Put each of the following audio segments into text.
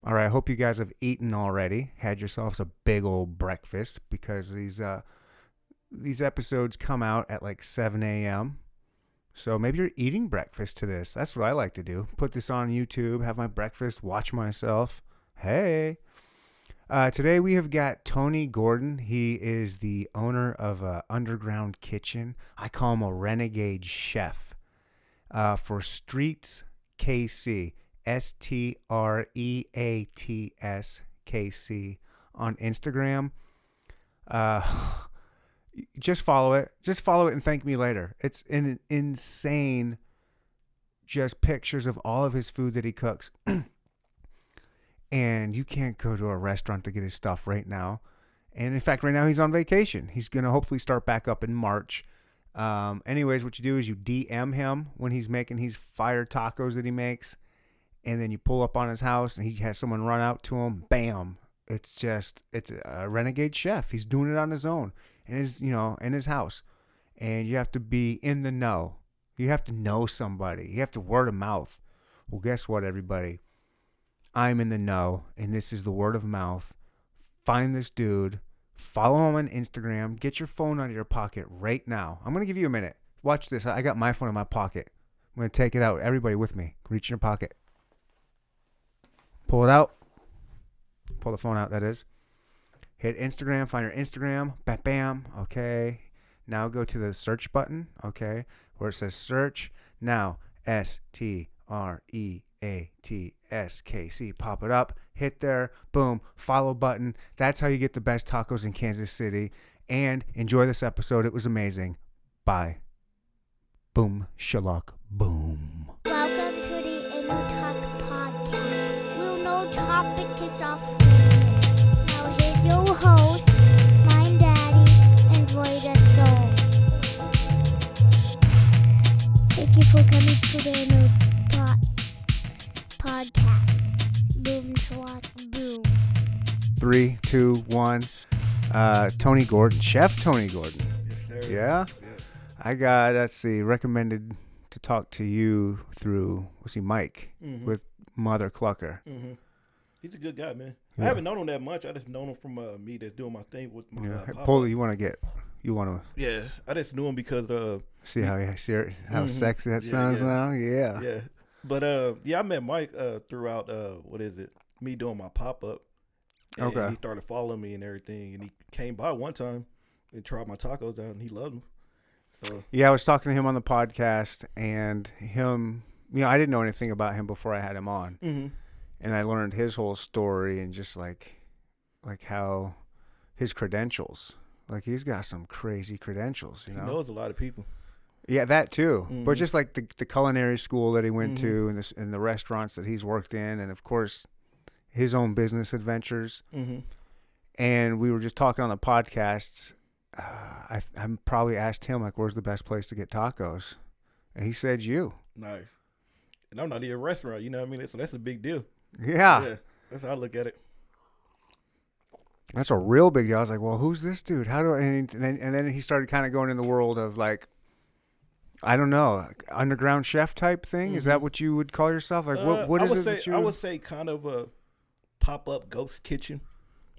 All right, I hope you guys have eaten already, had yourselves a big old breakfast, because these episodes come out at like 7 a.m. So maybe you're eating breakfast to this. That's what I like to do. Put this on YouTube, have my breakfast, watch myself. Hey. Today we have got Tony Gordon. He is the owner of an underground kitchen. I call him a renegade chef for streatskc. STREATSKC on Instagram. Just follow it. Just follow it and thank me later. It's an insane just pictures of all of his food that he cooks. And you can't go to a restaurant to get his stuff right now. And in fact, right now he's on vacation. He's going to hopefully start back up in March. Anyways, what you do is you DM him when he's making these fire tacos that he makes. And then you pull up on his house and he has someone run out to him. Bam. It's a renegade chef. He's doing it on his own in his house. And you have to be in the know. You have to know somebody. You have to word of mouth. Well, guess what, everybody? I'm in the know, and this is the word of mouth. Find this dude. Follow him on Instagram. Get your phone out of your pocket right now. I'm going to give you a minute. Watch this. I got my phone in my pocket. I'm going to take it out. Everybody with me. Reach in your pocket. Pull it out. Pull the phone out, that is. Hit Instagram. Find your Instagram. Bam, bam. Okay. Now go to the search button. Okay. Where it says search. Now, STREATSKC. Pop it up. Hit there. Boom. Follow button. That's how you get the best tacos in Kansas City. And enjoy this episode. It was amazing. Bye. Boom. Shalak. Boom. Welcome to the Inner Talk Podcast. We'll no topic is off limits. Now here's your host, my daddy, and Roy the Soul. Thank you for coming to the Inner Podcast. Boom, shalak, boom. 3, 2, 1. Tony Gordon. Chef Tony Gordon. Yes, sir. Yeah? Yeah. I got, recommended to talk to you through, Mike, with Mother Clucker. Mm-hmm. He's a good guy, man. Yeah. I haven't known him that much. I just known him from me that's doing my thing with my pop-up. Poli, you want to Yeah, I just knew him because see how sexy that sounds now? Yeah. Yeah. But I met Mike throughout me doing my pop-up. And Okay. he started following me and everything, and he came by one time and tried my tacos out, and he loved them. So Yeah, I was talking to him on the podcast, and him, I didn't know anything about him before I had him on. mm-hmm. And I learned his whole story and just like how his credentials, like he's got some crazy credentials, He knows a lot of people. Yeah, that too. Mm-hmm. But just like the culinary school that he went to and the restaurants that he's worked in, and of course his own business adventures. Mm-hmm. And we were just talking on the podcast. I probably asked him, like, where's the best place to get tacos? And he said you. Nice. And I'm not even a restaurant, you know what I mean? So that's a big deal. Yeah. That's how I look at it. That's a real big deal. I was like, well, who's this dude? How do I, and then he started kind of going in the world of like, I don't know, underground chef type thing. Is that what you would call yourself? Like, what is it that you? I would say kind of a pop-up ghost kitchen.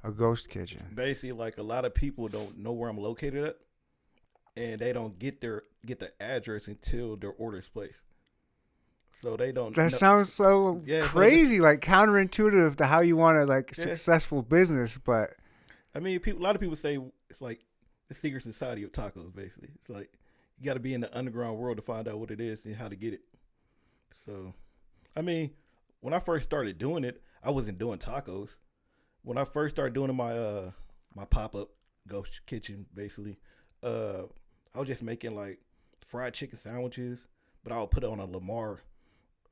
A ghost kitchen. Basically, like a lot of people don't know where I'm located at, and they don't get the address until their order's placed. So they don't. That sounds so crazy, like counterintuitive to how you want a successful business. But I mean, a lot of people say it's like the secret society of tacos. Basically, it's like you got to be in the underground world to find out what it is and how to get it. So, I mean, when I first started doing it, I wasn't doing tacos. When I first started doing my my pop-up ghost kitchen, basically, I was just making like fried chicken sandwiches, but I would put it on a Lamar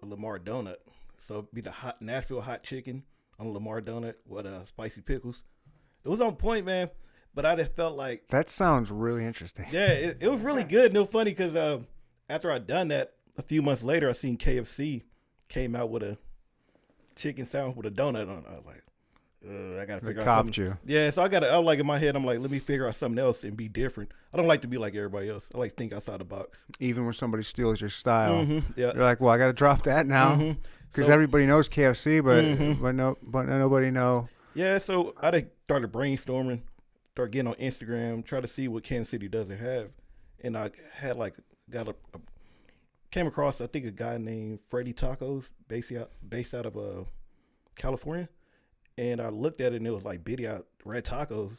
donut. So it'd be the hot Nashville hot chicken on a Lamar donut with spicy pickles. It was on point, man. But I just felt like that sounds really interesting. Yeah, it was really good. And it was funny because after I'd done that, a few months later, I seen KFC came out with a chicken sandwich with a donut on it. I was like, I gotta figure out something. You. Yeah, so I was like in my head, I'm like, let me figure out something else and be different. I don't like to be like everybody else. I like to think outside the box. Even when somebody steals your style, Yeah. you're like, well, I got to drop that now. Because So- everybody knows KFC, but Mhm. but nobody know. Yeah, so I started brainstorming, started getting on Instagram, try to see what Kansas City doesn't have, and I had came across I think a guy named Freddy Tacos, based out of California, and I looked at it and it was like Birria red tacos,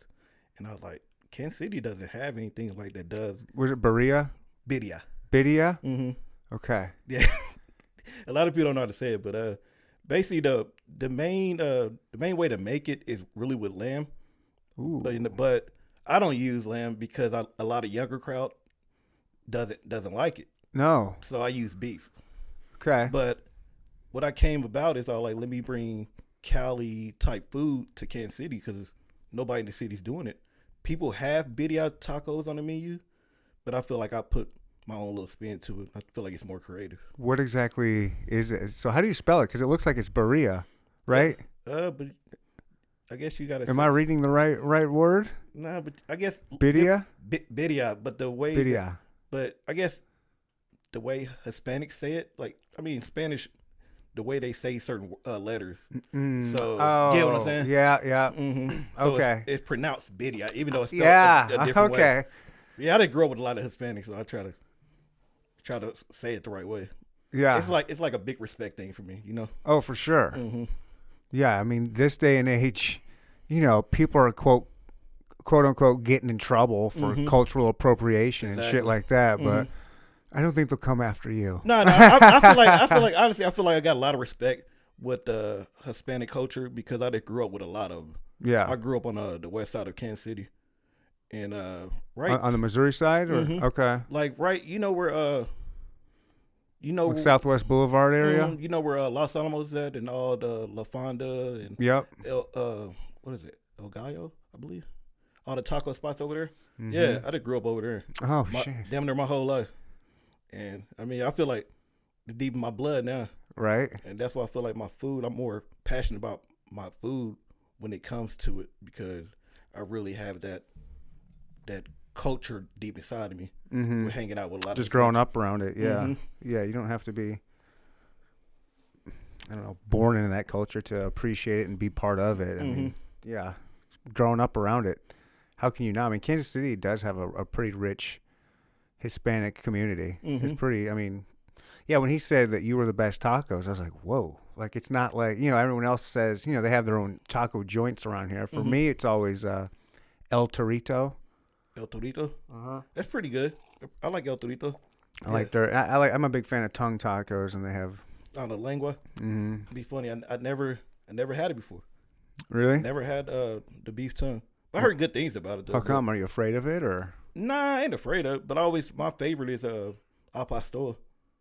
and I was like, Kansas City doesn't have anything like that does Was it Birria? Birria. Birria? Mm-hmm. Okay. Yeah, a lot of people don't know how to say it, but basically the main way to make it is really with lamb. Ooh. But I don't use lamb because a lot of younger crowd doesn't like it. No. So I use beef. Okay. But what I came about is I was like, let me bring Cali type food to Kansas City because nobody in the city's doing it. People have birria tacos on the menu, but I feel like I put my own little spin to it. I feel like it's more creative. What exactly is it? So how do you spell it? Because it looks like it's Birria, right? But I guess you gotta. Am I reading the right word? Nah, but I guess Birria? Birria, but the way. Birria. But I guess the way Hispanics say it, Spanish, the way they say certain letters. So, get what I'm saying? Yeah, yeah. Mm-hmm. So Okay. it's pronounced Birria, even though it's spelled Yeah, a different way. okay. Yeah, I didn't grow up with a lot of Hispanics, so I try to say it the right way. Yeah. It's like a big respect thing for me, you know? Oh, for sure. Mm-hmm. Yeah, I mean, this day and age, people are quote unquote getting in trouble for cultural appropriation and shit Exactly. like that, but I don't think they'll come after you. No, I feel like honestly, I feel like I got a lot of respect with the Hispanic culture because I just grew up with a lot of them. Yeah. I grew up on the west side of Kansas City, and right On the Missouri side, or okay, like right, where like Southwest Boulevard area. you know where Los Alamos is at, and all the La Fonda and Yep. what is it, El Gallo, I believe, all the taco spots over there. Mhm. Yeah, I just grew up over there. Oh shit. Damn near my whole life, and I mean I feel like the deep in my blood now. Right. And that's why I feel like my food, I'm more passionate about my food when it comes to it because I really have that culture deep inside of me. Mm-hmm. We're hanging out with a lot Just of growing up around it. Yeah. Mhm. Yeah. You don't have to be, I don't know, born into that culture to appreciate it and be part of it. I mean, yeah, growing up around it. How can you not? I mean, Kansas City does have a pretty rich Hispanic community. It's pretty, I mean, yeah, when he said that you were the best tacos, I was like, whoa. Like, it's not like, everyone else says, they have their own taco joints around here. For me, it's always El Torito. El Torito. Uh-huh. That's pretty good. I like El Torito. I'm a big fan of tongue tacos, and they have. On the lengua. Mm-hmm. Be funny. I never had it before. Really? Never had the beef tongue. I heard good things about it though. How come? Are you afraid of it, or? Nah, I ain't afraid of it. But my favorite is Al Pastor.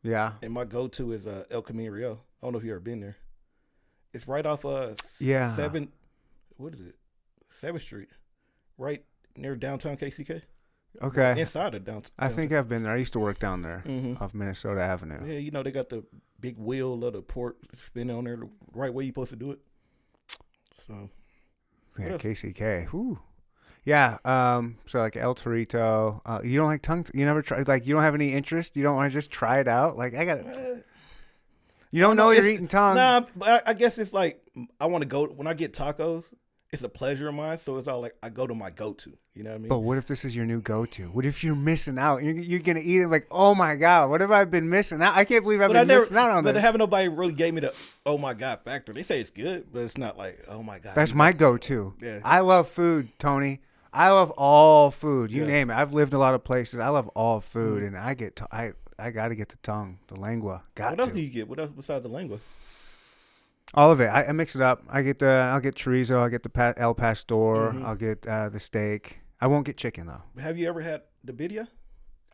Yeah. And my go-to is El Camino Real. I don't know if you ever been there. It's right off 7th Street, right near downtown KCK. Okay. Inside of downtown. I think I've been there. I used to work down there Mhm. off Minnesota Avenue. Yeah, they got the big wheel of the pork spinning on there the right way you're supposed to do it. So Yeah, Yeah. KCK. Whew. Yeah. So like El Torito. You don't like tongue? You never try? Like, you don't have any interest? You don't want to just try it out? Like, I got it. You don't know you're eating tongue. Nah, but I guess it's like I want to go when I get tacos. It's a pleasure of mine, so it's all like I go to my go-to. You know what I mean? But what if this is your new go-to? What if you're missing out? You're gonna eat it like, oh my god, what have I been missing out? I can't believe I've been missing out on but this. haven't nobody really gave me the oh my god factor. They say it's good, but it's not like oh my god. That's my go-to. Yeah. I love food, Tony. I love all food. You Yeah. name it. I've lived a lot of places. I love all food, and I got to get the tongue, the lengua. What else do you get? What else besides the lengua? All of it. I mix it up. I'll get chorizo. I'll get the El Pastor. Mhm. I'll get the steak. I won't get chicken though. Have you ever had the birria?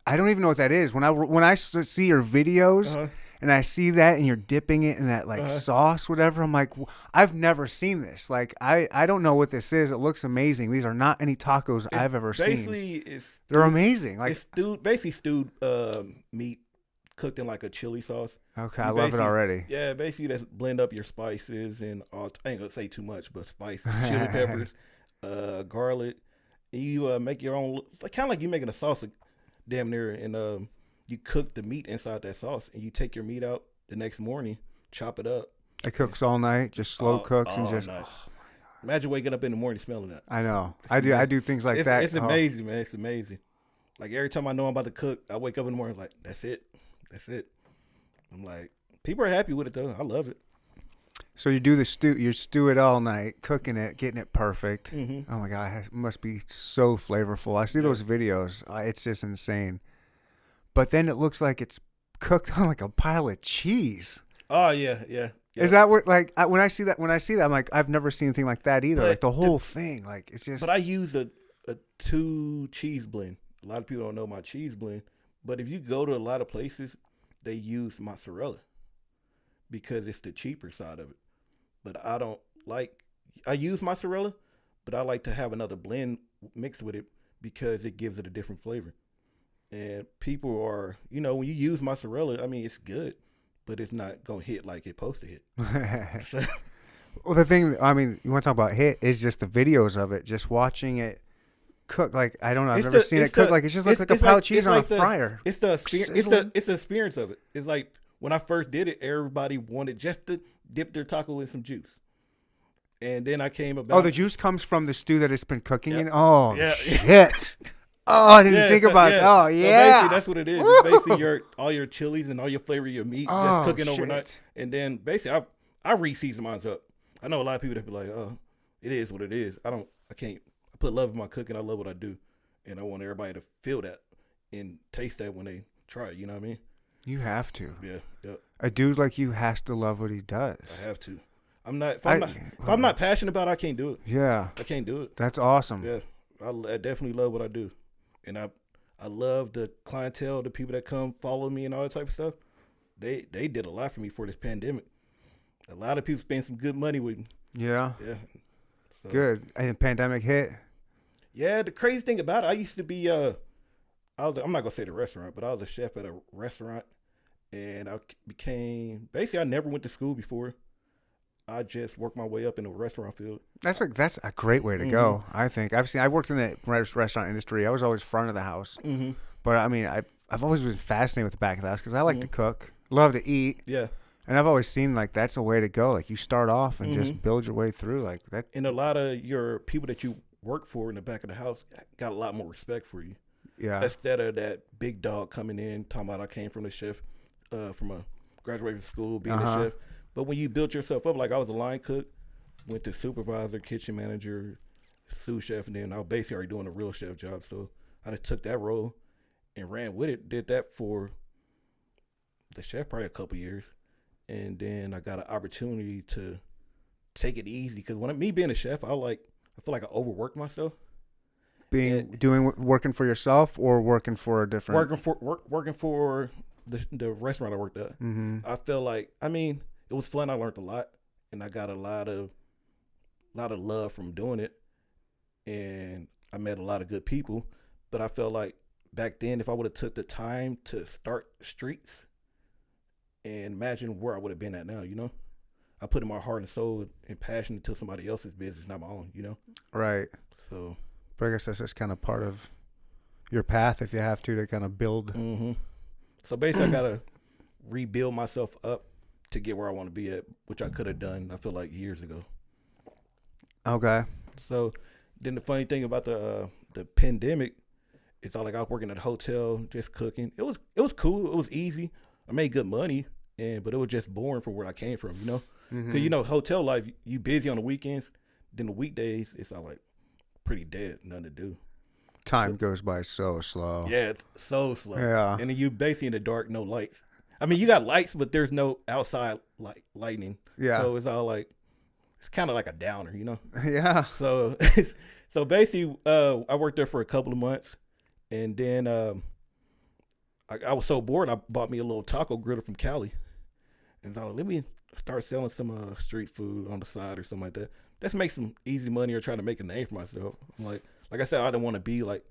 I don't even know what that is. When I see your videos Uh-huh. and I see that and you're dipping it in that like sauce, whatever, I'm like, I've never seen this. Like, I don't know what this is. It looks amazing. These are not any tacos I've ever seen. Basically, They're amazing. Like, it's stewed meat cooked in like a chili sauce. okay, You I love it basically- already. Yeah, basically that's blend up your spices and I ain't gonna say too much, but spices, chili peppers, garlic. And you make your own, kind of like you making a sauce, damn near, and you cook the meat inside that sauce, and you take your meat out the next morning, chop it up. It cooks all night, just slow cooks and all just. night. Oh, Imagine waking up in the morning smelling that. I know. It's I amazing. do things like that. It's amazing, man. It's amazing. Like every time I know I'm about to cook, I wake up in the morning like, that's it. I'm like, people are happy with it though. I love it. So you do the stew. You stew it all night, cooking it, getting it perfect. Mm-hmm. Oh my god, it must be so flavorful. I see those videos. It's just insane. But then it looks like it's cooked on like a pile of cheese. Oh yeah. Is that what when I see that I'm like, I've never seen anything like that either. But like the whole thing, like it's just. But I use a 2 cheese blend. A lot of people don't know my cheese blend, but if you go to a lot of places, they use mozzarella because it's the cheaper side of it. But I use mozzarella, but I like to have another blend mixed with it because it gives it a different flavor. And people are, when you use mozzarella, I mean, it's good, but it's not going to hit like it's supposed to hit. Well, the thing, I mean, you want to talk about hit is just the videos of it, just watching it cook. Like, I don't know, I've never seen it cook. Like, it just looks like a pile of cheese on a fryer. It's the experience of it. It's like when I first did it, everybody wanted just to dip their taco in some juice. And then I came about. Oh, the juice comes from the stew that it's been cooking in? Oh, yeah. Shit. Oh, I didn't think about it. Oh, yeah. So basically, that's what it is. It's basically all your chilies and all your flavor of your meat just cooking overnight. And then basically, I re-season mine up. I know a lot of people that be like, oh, it is what it is. I put love in my cooking. I love what I do. And I want everybody to feel that and taste that when they try it. You know what I mean? You have to. Yeah. A dude like you has to love what he does. I have to. If I'm not passionate about it, I can't do it. Yeah. I can't do it. That's awesome. Yeah. I definitely love what I do. And I love the clientele, the people that come follow me and all that type of stuff. They did a lot for me for this pandemic. A lot of people spend some good money with me. Yeah. Yeah. So, good. And the pandemic hit? Yeah, the crazy thing about it, I used to be I'm not gonna say the restaurant, but I was a chef at a restaurant, and I never went to school before. I just worked my way up in the restaurant field. That's a great way to go, I think. I worked in the restaurant industry. I was always front of the house. Mm-hmm. But, I mean, I've always been fascinated with the back of the house because I like to cook, love to eat. Yeah. And I've always seen, like, that's a way to go. Like, you start off and just build your way through. Like that. And a lot of your people that you work for in the back of the house got a lot more respect for you. Yeah. Instead of that big dog coming in, talking about I came from the chef, from a graduated from school, being a chef. But when you built yourself up, like I was a line cook, went to supervisor, kitchen manager, sous chef, and then I was basically already doing a real chef job. So I just took that role and ran with it. Did that for the chef probably a couple years. And then I got an opportunity to take it easy. Because me being a chef, I feel like I overworked myself. Working for yourself or working for a different? Working for the restaurant I worked at. Mm-hmm. I feel like, it was fun. I learned a lot, and I got a lot of love from doing it, and I met a lot of good people. But I felt like back then, if I would have took the time to start Streets, and imagine where I would have been at now. I put in my heart and soul and passion into somebody else's business, not my own. Right. So, but I guess that's just kind of part of your path if you have to kind of build. Mm-hmm. So basically, I gotta rebuild myself up to get where I want to be at, which I could have done, I feel like, years ago. Okay. So then the funny thing about the pandemic is I was working at a hotel, just cooking. It was cool. It was easy. I made good money, but it was just boring from where I came from, Because, hotel life, you busy on the weekends. Then the weekdays, it's all pretty dead, nothing to do. Time goes by so slow. Yeah, it's so slow. Yeah. And then you basically in the dark, no lights. You got lights, but there's no outside lightning. Yeah. So it's all it's kind of like a downer, Yeah. So basically, I worked there for a couple of months, and then I was so bored, I bought me a little taco griddle from Cali, and I thought, let me start selling some street food on the side or something like that. Let's make some easy money or try to make a name for myself. I'm like I said, I didn't want to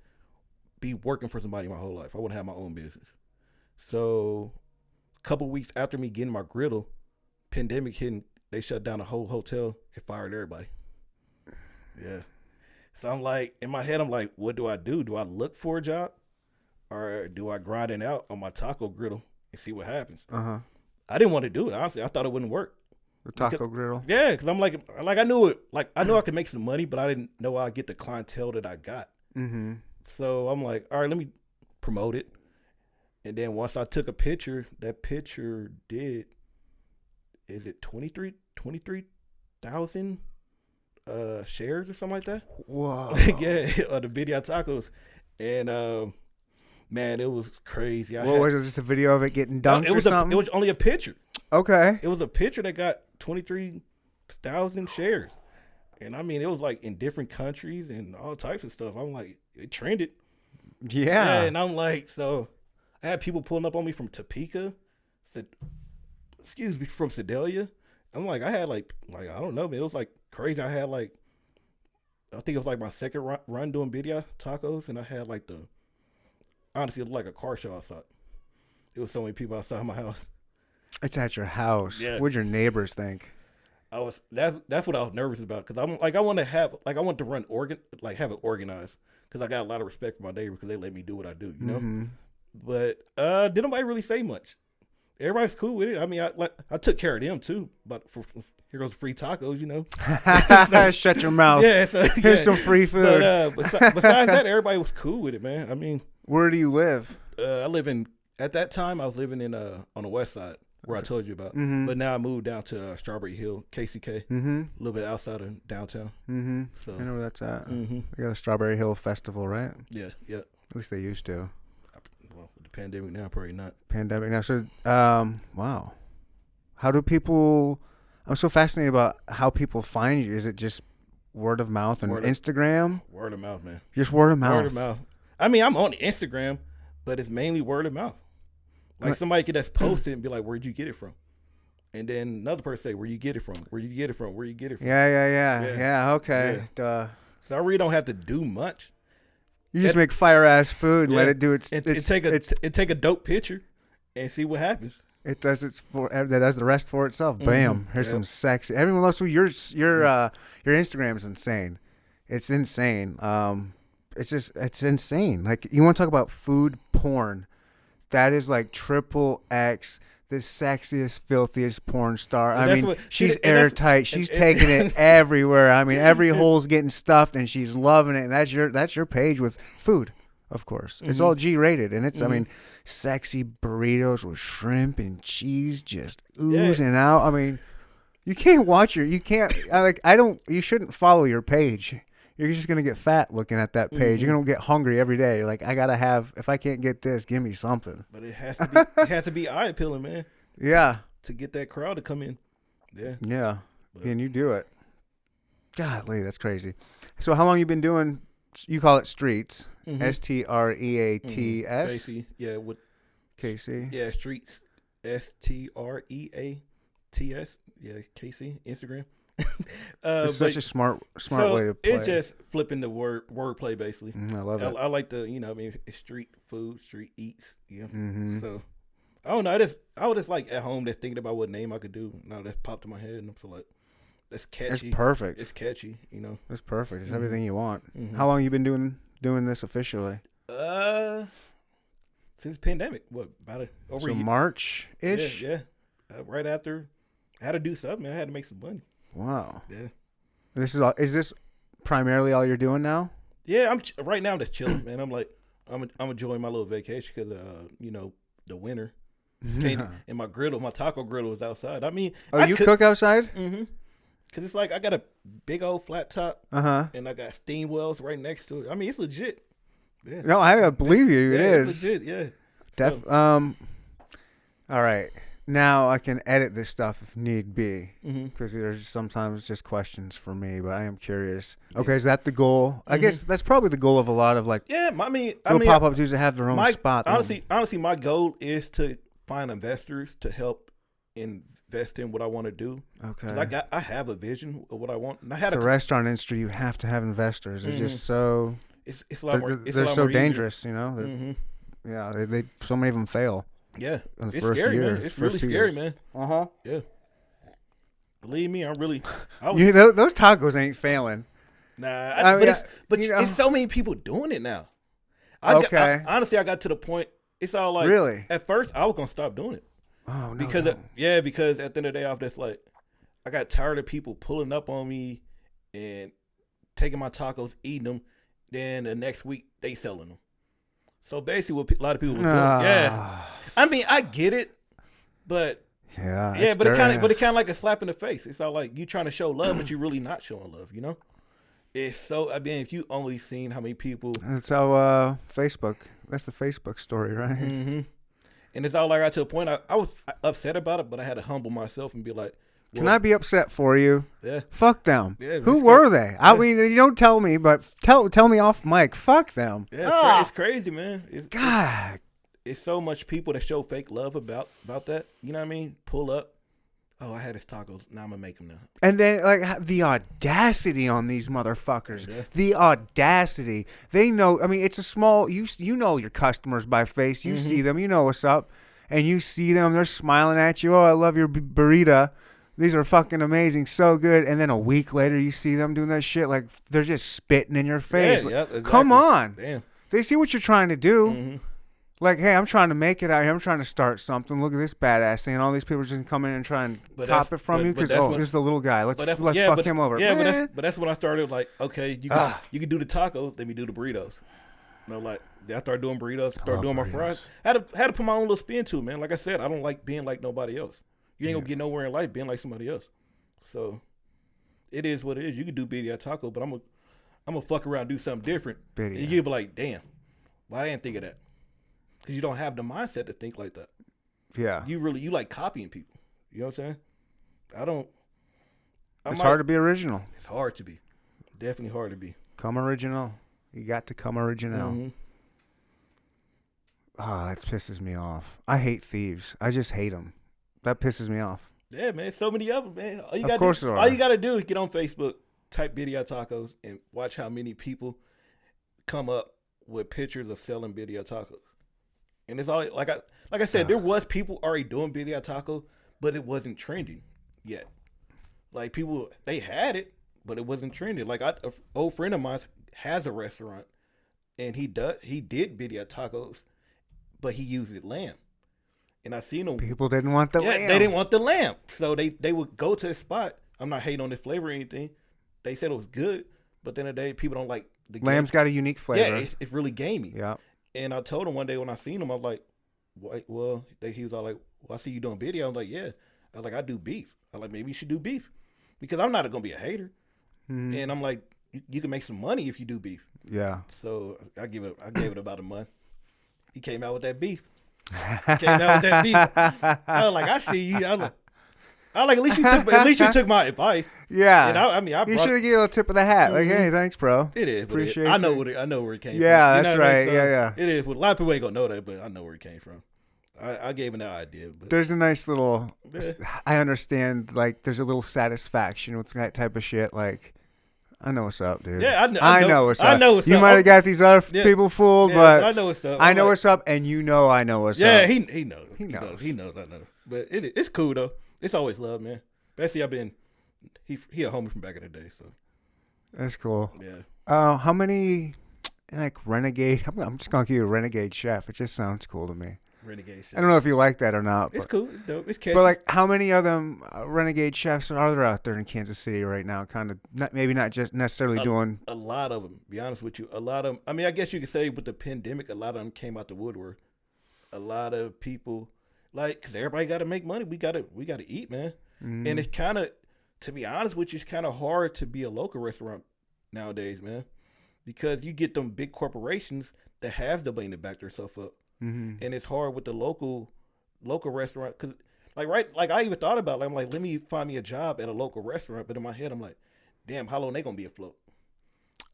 be working for somebody my whole life. I want to have my own business. So couple weeks after me getting my griddle, pandemic hitting, they shut down the whole hotel and fired everybody. Yeah. So I'm in my head, I'm like, what do I do? Do I look for a job? Or do I grind it out on my taco griddle and see what happens? I didn't want to do it. Honestly, I thought it wouldn't work. The taco griddle. Yeah, because I'm like I knew it. Like I knew I could make some money, but I didn't know I'd get the clientele that I got. Mm-hmm. So I'm like, all right, let me promote it. And then once I took a picture, that picture did, is it 23,000 shares or something like that? Whoa. Yeah, on the video tacos. And man, it was crazy. Was it? Just a video of it getting dunked or something? It was only a picture. Okay. It was a picture that got 23,000 shares. And I mean, it was like in different countries and all types of stuff. I'm like, it trended. Yeah. And I'm like, so I had people pulling up on me from Topeka, from Sedalia. I'm like, I had like I don't know, man. It was like crazy. I had like, I think it was like my second run doing video tacos, and I had like honestly, it was like a car show outside. It was so many people outside my house. It's at your house. Yeah. What'd your neighbors think? That's what I was nervous about, because I'm like, I want to have it organized, because I got a lot of respect for my neighbors because they let me do what I do, you know. Mm-hmm. But didn't nobody really say much. Everybody's cool with it. I mean, I took care of them too. But here goes free tacos, you know. Shut your mouth. Yeah, so, Here's some free food. But besides that, everybody was cool with it, man. I mean, where do you live? At that time I was living in on the west side, where I told you about. Mm-hmm. But now I moved down to Strawberry Hill, KCK, mm-hmm. a little bit outside of downtown. Mm-hmm. So I know where that's at. Mm-hmm. They got a Strawberry Hill Festival, right? Yeah. At least they used to. Well, with the pandemic now, probably not. Pandemic now. So, wow. How do people? I'm so fascinated about how people find you. Is it just word of mouth and Instagram? Word of mouth, man. Just word of mouth. Word of mouth. I mean, I'm on Instagram, but it's mainly word of mouth. Like somebody could just post it and be like, "Where'd you get it from?" And then another person say, "Where you get it from? Where you get it from? Where you get it from?" Yeah. Okay. Yeah. Duh. So I really don't have to do much. You just make fire ass food and let Yeah. it do its. Take a dope picture and see what happens. It does that does the rest for itself. Bam. Here's some sexy. Everyone loves food. Your Instagram is insane. It's insane. It's insane. Like, you want to talk about food porn? That is like XXX, the sexiest, filthiest porn star. I mean, she's airtight. She's taking it everywhere. I mean, every hole's getting stuffed, and she's loving it. And that's your page with food, of course. It's all G-rated, and it's I mean, sexy burritos with shrimp and cheese just oozing out. I mean, you can't watch you shouldn't follow your page. You're just gonna get fat looking at that page. You're gonna get hungry every day. You're like, I gotta have. If I can't get this, give me something. But it has to be eye appealing, man. Yeah. To get that crowd to come in. Yeah. Yeah. And you do it. Golly, that's crazy. So how long you been doing? You call it Streats. STREATS. KC. Yeah. With KC. Yeah. Streets. STREATS. Yeah. KC. Instagram. It's such a smart way to play. It's just flipping the wordplay, basically. I love it. I like the, I mean, it's street food, street eats. Yeah. So I don't know. I was just like at home, just thinking about what name I could do. Now that popped in my head, and I'm like, that's catchy. It's perfect. It's catchy. It's perfect. It's everything you want. How long you been doing this officially? Since pandemic. What, about over a year? March ish. Yeah. Right after, I had to do something. I had to make some money. Wow. Yeah. Is this primarily all you're doing now? Yeah, right now I'm just chilling, man. I'm like, I'm enjoying my little vacation because the winter. And my taco griddle was outside. I mean, you cook outside? Mm-hmm. Because it's like I got a big old flat top, and I got steam wells right next to it. I mean, it's legit. Yeah. No, I believe you. It is it's legit. Yeah. All right. Now I can edit this stuff if need be, because there's sometimes just questions for me, but I am curious. Okay, is that the goal? I guess that's probably the goal of a lot of pop-up dudes that have their own spot. Honestly, my goal is to find investors to help invest in what I want to do. Okay, I have a vision of what I want. And the restaurant industry, you have to have investors. They're just so it's a lot more. They're so dangerous, easier. Yeah, they so many of them fail. Yeah, it's scary, man. It's really scary, man. Yeah. Believe me, I'm really. Those tacos ain't failing. Nah, but it's so many people doing it now. Honestly, I got to the point. It's all like, really. At first, I was gonna stop doing it Oh no. Because because at the end of the day, off that's like, I got tired of people pulling up on me and taking my tacos, eating them. Then the next week they selling them. So basically, what a lot of people were doing, I mean, I get it, but but it kind of like a slap in the face. It's all like you trying to show love, but you're really not showing love. You know, it's so. I mean, if you only seen how many people. That's how Facebook. That's the Facebook story, right? Mm-hmm. And it's all like I got to a point. I was upset about it, but I had to humble myself and be like, can I be upset for you? Yeah. Fuck them. Yeah, who were they? I mean, you don't tell me, but tell me off mic. Fuck them. Yeah, it's crazy, man. God. It's so much people that show fake love about that. You know what I mean? Pull up. Oh, I had his tacos. Now I'm going to make them now. And then, like, the audacity on these motherfuckers. Yeah. The audacity. They know. I mean, it's a small. You know your customers by face. You see them. You know what's up. And you see them. They're smiling at you. Oh, I love your burrito. These are fucking amazing, so good. And then a week later, you see them doing that shit like they're just spitting in your face. Yeah, exactly. Come on. Damn. They see what you're trying to do. Like, hey, I'm trying to make it out here. I'm trying to start something. Look at this badass thing. And all these people just come in and try and cop it from you because, this is the little guy. Let's fuck him over. Yeah, but that's when I started, like, okay, you can do the tacos, let me do the burritos. You know, like, I started doing burritos, doing my fries. I had to put my own little spin to it, man. Like I said, I don't like being like nobody else. You ain't gonna get nowhere in life being like somebody else. So it is what it is. You can do birria taco, but I'm gonna fuck around and do something different. And you'll be like, damn, why I didn't think of that? Because you don't have the mindset to think like that. Yeah. You like copying people. You know what I'm saying? It's hard to be original. It's hard to be. Definitely hard to be. Come original. You got to come original. That pisses me off. I hate thieves. I just hate them. That pisses me off. Yeah, man. So many of them, man. All you got to do is get on Facebook, type birria tacos, and watch how many people come up with pictures of selling birria tacos. And it's all like I said, there was people already doing birria tacos, but it wasn't trending yet. Like people, they had it, but it wasn't trending. Like an old friend of mine has a restaurant, and he did birria tacos, but he used lamb. And I seen them. People didn't want the lamb. They didn't want the lamb. So they would go to the spot. I'm not hating on the flavor or anything. They said it was good, but then the day people don't like the lamb's got a unique flavor. Yeah, it's really gamey. Yeah. And I told him one day when I seen him, I was like, he was all like, well, I see you doing video. I was like, yeah. I was like, I do beef. I was like, maybe you should do beef. Because I'm not going to be a hater. And I'm like, you can make some money if you do beef. Yeah. So I gave it about a month. He came out with that beef. I was like, I see you. I was like, at least you took my advice. Yeah. And you should have given a tip of the hat. Like, hey, thanks, bro. It is. Appreciate it. I know where it came from. Yeah, that's right. So yeah. It is. Well, a lot of people ain't gonna know that, but I know where it came from. I gave him that idea. But there's a nice little. I understand. Like, there's a little satisfaction with that type of shit. Like, I know what's up, dude. Yeah, I know what's up. I know what's up. You might have got these other people fooled, but I know what's up. I know what's up, and you know I know what's up. Yeah, he knows. He knows. I know. But it's cool though. It's always love, man. Especially he a homie from back in the day, so that's cool. Yeah. How many like renegade? I'm just gonna give you a renegade chef. It just sounds cool to me. Renegade chef. I don't know if you like that or not. It's cool. It's dope. It's catchy. But like, how many of them renegade chefs are there out there in Kansas City right now? Kind of maybe not just necessarily doing a lot of them. Be honest with you, a lot of them. I mean, I guess you could say with the pandemic, a lot of them came out the woodwork. A lot of people, like, because everybody got to make money. We got to eat, man. And it's kind of, to be honest with you, it's kind of hard to be a local restaurant nowadays, man, because you get them big corporations that have the money to back themselves up. And it's hard with the local restaurant because, like I even thought about, I'm like, let me find me a job at a local restaurant. But in my head, I'm like, damn, how long they gonna be afloat?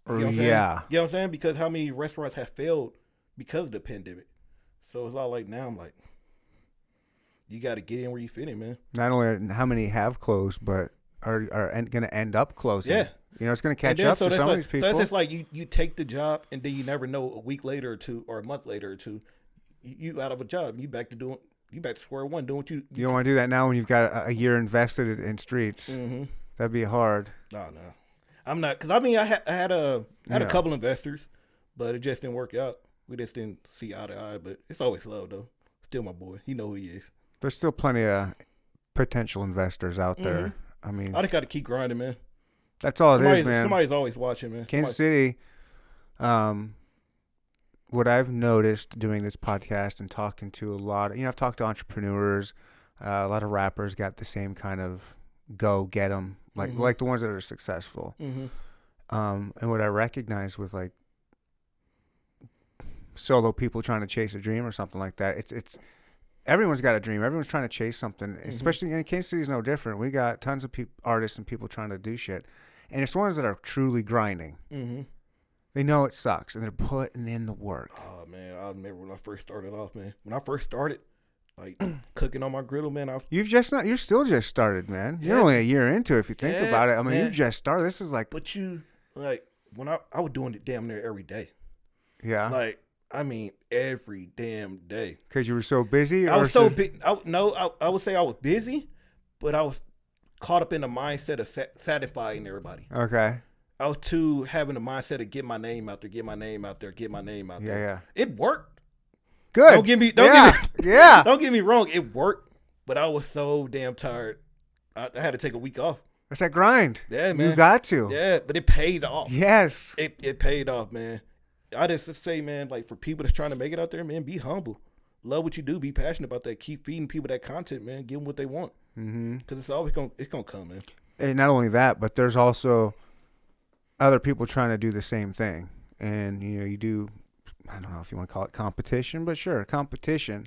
You know what I'm saying? Yeah. You know what I'm saying? Because how many restaurants have failed because of the pandemic? So it's all like, now I'm like, you got to get in where you fit in, man. Not only how many have closed, but are going to end up closing. Yeah. You know, it's going to catch up to some of these people. So it's just like you take the job and then you never know, a week later or two or a month later or two, you out of a job. You back to square one doing what you don't want to do that now when you've got a year invested in streets. That'd be hard. No. I'm not, because I mean, I had a couple investors, but it just didn't work out. We just didn't see eye to eye, but it's always love though. Still my boy. He know who he is. There's still plenty of potential investors out there. I mean, I just got to keep grinding, man. that's all it is, man. Somebody's always watching, man. Kansas City, what I've noticed doing this podcast and talking to a lot, I've talked to entrepreneurs, a lot of rappers got the same kind of go get them, like the ones that are successful. And what I recognize with like solo people trying to chase a dream or something like that, it's everyone's got a dream. Everyone's trying to chase something, especially in Kansas City is no different. We got tons of artists and people trying to do shit, and it's ones that are truly grinding. They know it sucks, and they're putting in the work. Oh, man, I remember when I first started off, man. When I first started, like, cooking on my griddle, man. You're still just started, man. Yeah. You're only a year into it if you think about it. I mean, man. you just started. This is like... But when I was doing it damn near every day. Yeah. Like, I mean, every damn day. Because you were so busy? I was so busy. I would say I was busy, but I was caught up in the mindset of satisfying everybody. Okay. I was too having the mindset of get my name out there. Yeah. It worked. Good. Don't get me wrong. It worked, but I was so damn tired. I had to take a week off. That's that grind. Yeah, man. You got to. Yeah, but it paid off. Yes. It paid off, man. I just say, man, like for people that's trying to make it out there, man, be humble. Love what you do. Be passionate about that. Keep feeding people that content, man. Give them what they want. Because it's always gonna come, man. And not only that, but there's also other people trying to do the same thing. And, you do, I don't know if you want to call it competition, but sure, competition.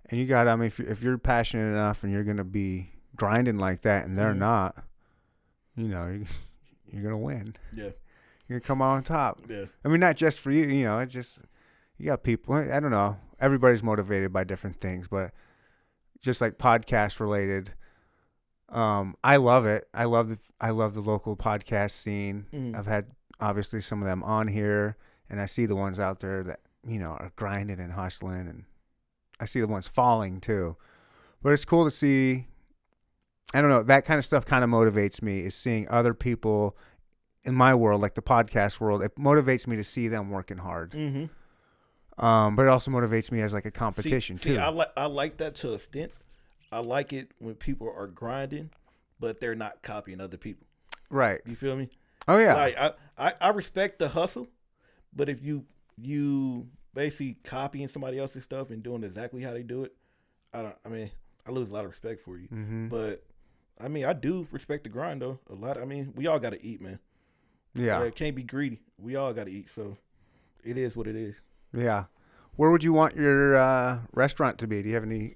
And you got, I mean, if you're passionate enough and you're going to be grinding like that and they're not, you're going to win. Yeah. You're going to come out on top. Yeah. I mean, not just for you, it's just, you got people, I don't know. Everybody's motivated by different things, but just like podcast related, I love it. I love the local podcast scene. I've had obviously some of them on here, and I see the ones out there that are grinding and hustling, and I see the ones falling too. But it's cool to see. I don't know, that kind of stuff kind of motivates me. Is seeing other people in my world, like the podcast world. It motivates me to see them working hard. But it also motivates me as like a competition too. I like that to an extent. I like it when people are grinding, but they're not copying other people. Right. You feel me? Oh yeah. Like I respect the hustle, but if you basically copying somebody else's stuff and doing exactly how they do it, I lose a lot of respect for you. But I mean, I do respect the grind though. A lot. I mean, we all got to eat, man. Yeah. Can't be greedy. We all got to eat. So it is what it is. Yeah. Where would you want your restaurant to be? Do you have any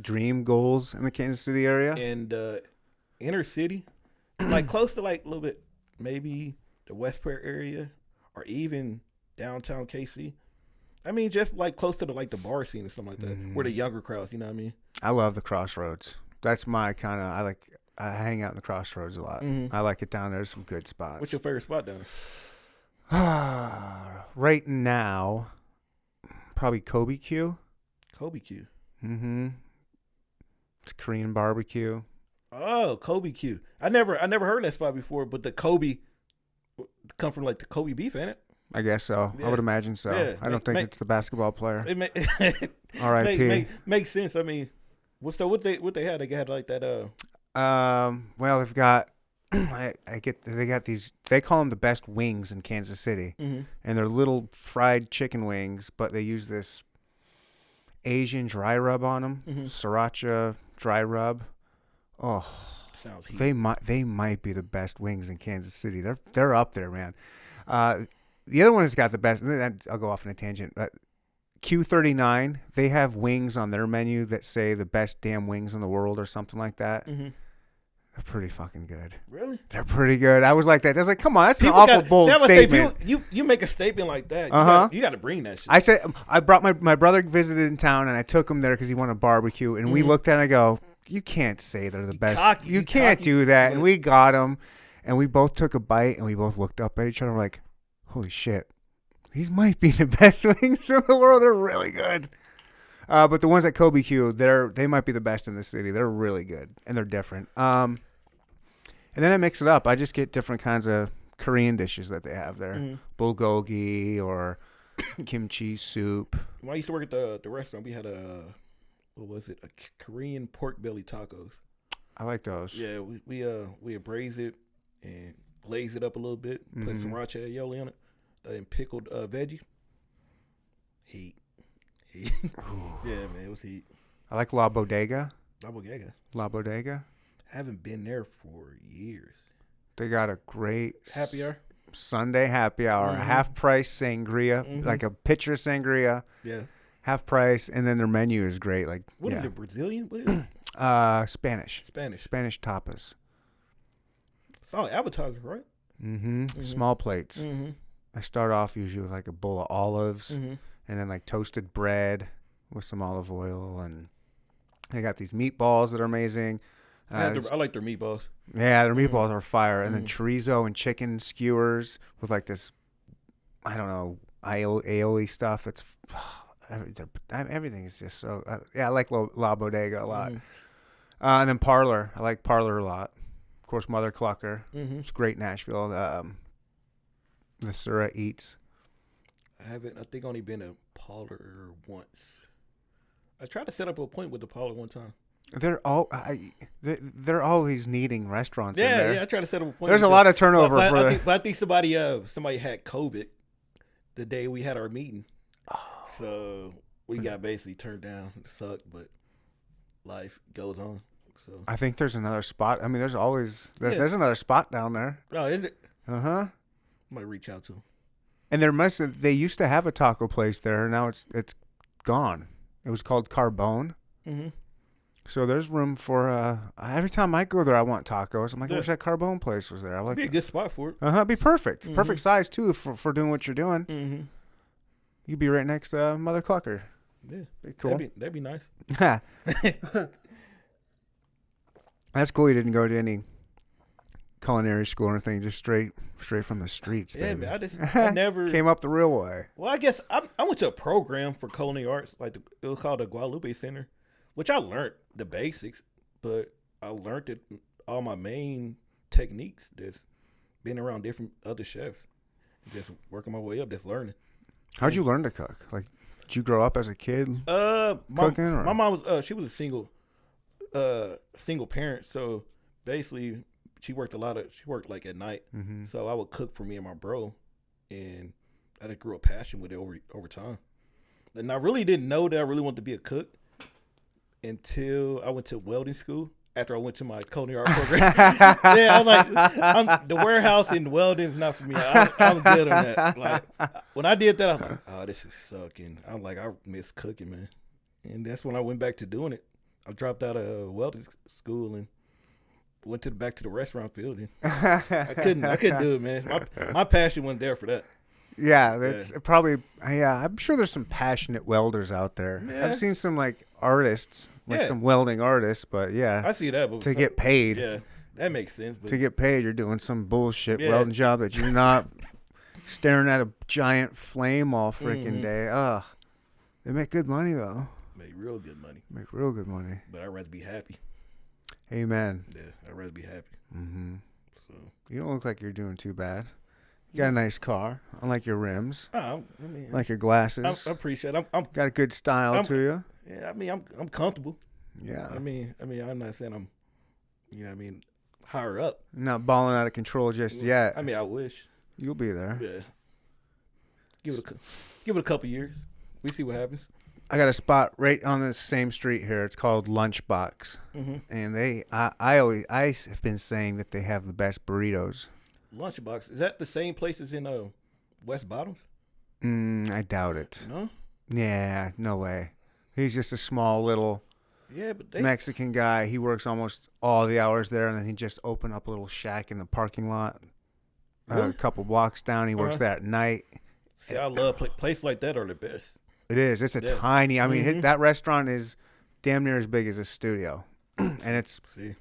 dream goals in the Kansas City area? And inner city, like close to like a little bit, maybe the Westport area or even downtown KC. I mean, just like close to the bar scene or something like that, where the younger crowds, you know what I mean? I love the Crossroads. That's my kind of, I hang out in the Crossroads a lot. I like it down there. There's some good spots. What's your favorite spot down there? Right now, probably Kobe Q. Kobe Q. It's Korean barbecue. Oh, Kobe Q. I never heard that spot before, but the Kobe come from like the Kobe beef, ain't it? I guess so. Yeah. I would imagine so. Yeah. I don't think it's the basketball player. R.I.P. Makes sense. I mean, what they had? They had like that. Well, they've got. They got these. They call them the best wings in Kansas City, and they're little fried chicken wings, but they use this Asian dry rub on them, sriracha dry rub. Oh, sounds heat. They might be the best wings in Kansas City. They're up there, man. The other one has got the best. I'll go off on a tangent. Q39, they have wings on their menu that say the best damn wings in the world or something like that. They're pretty fucking good. Really? They're pretty good. I was like that. I was like, come on, that's an awful bold statement. You make a statement like that. You got to bring that shit. I said, I brought my brother visited in town, and I took him there because he wanted a barbecue, and we looked at it and I go, you can't say they're the best. You can't do that. And we got them, and we both took a bite, and we both looked up at each other and we're like, holy shit, these might be the best wings in the world. They're really good. But the ones at Kobe Q, they might be the best in the city. They're really good, and they're different. And then I mix it up. I just get different kinds of Korean dishes that they have there. Bulgogi or kimchi soup. When I used to work at the restaurant, we had what was it? Korean pork belly tacos. I like those. Yeah, we braise it and glaze it up a little bit. Put sriracha aioli on it and pickled veggie. Heat. Yeah, man, it was heat. I like La Bodega. La Bodega. Haven't been there for years. They got a great happy hour. Sunday happy hour, half price sangria, like a pitcher of sangria. Yeah. Half price, and then their menu is great. Like what is it? Brazilian? What is it? Spanish tapas. It's all appetizers, right? Small plates. I start off usually with like a bowl of olives, and then like toasted bread with some olive oil, and they got these meatballs that are amazing. I like their meatballs. Yeah, their meatballs are fire, and then chorizo and chicken skewers with like this, I don't know, aioli stuff. It's everything is just so. I like La Bodega a lot, and then Parlor. I like Parlor a lot. Of course, Mother Clucker. It's great Nashville. The Sura Eats. I haven't. I think only been a Parlor once. I tried to set up an appointment with the Parlor one time. They're always needing restaurants. in there. Yeah. I tried to set up an appointment. There's a lot of turnover. But I think somebody had COVID the day we had our meeting. So we got basically turned down. It sucked, but life goes on. So I think there's another spot. I mean, there's there's another spot down there. Oh, is it? I might reach out to them. And they used to have a taco place there. Now it's gone. It was called Carbone. So there's room for every time I go there, I want tacos. I'm like, I wish that Carbone place was there. It'd be a good spot for it. It'd be perfect. Perfect size too for doing what you're doing. You'd be right next to Mother Clucker. Yeah, be cool. That'd be nice. That's cool. You didn't go to any culinary school or anything. Just straight from the streets. Yeah, baby. man. I never came up the real way. Well, I guess I went to a program for culinary arts, like it was called the Guadalupe Center, which I learned the basics, but I learned all my main techniques. Just being around different other chefs, just working my way up, just learning. How'd you learn to cook? Like, did you grow up as a kid cooking? My mom was she was a single parent, so basically she worked like at night. So I would cook for me and my bro, and I just grew a passion with it over time. And I really didn't know that I really wanted to be a cook until I went to welding school. After I went to my culinary art program, yeah, I was like, the warehouse and welding is not for me. I'm good on that. Like when I did that, I was like, oh, this is sucking. I'm like, I miss cooking, man. And that's when I went back to doing it. I dropped out of welding school and went back to the restaurant field. And I couldn't do it, man. My passion wasn't there for that. Yeah, that's probably. Yeah, I'm sure there's some passionate welders out there. Yeah. I've seen some like artists, some welding artists, but yeah, I see that. But to get paid, yeah, that makes sense. But to get paid, you're doing some bullshit welding job that you're not staring at a giant flame all freaking day. Ugh, they make good money though. Make real good money. But I'd rather be happy. Amen. Yeah, I'd rather be happy. So you don't look like you're doing too bad. You got a nice car. I like your rims. I like your glasses. I appreciate it. I'm got a good style to you. Yeah, I mean, I'm comfortable. Yeah. I mean, I'm not saying I'm, higher up. Not balling out of control just yet. I mean, I wish. You'll be there. Yeah. Give it a couple years. We see what happens. I got a spot right on the same street here. It's called Lunchbox, and I have been saying that they have the best burritos. Lunchbox, is that the same place as in West Bottoms? I doubt it. No? Yeah, no way. He's just a small little Mexican guy. He works almost all the hours there, and then he just opened up a little shack in the parking lot. Really? A couple blocks down. He works there at night. See, I love places like that are the best. It is. It's a tiny. I mean, that restaurant is damn near as big as a studio, and it's. See.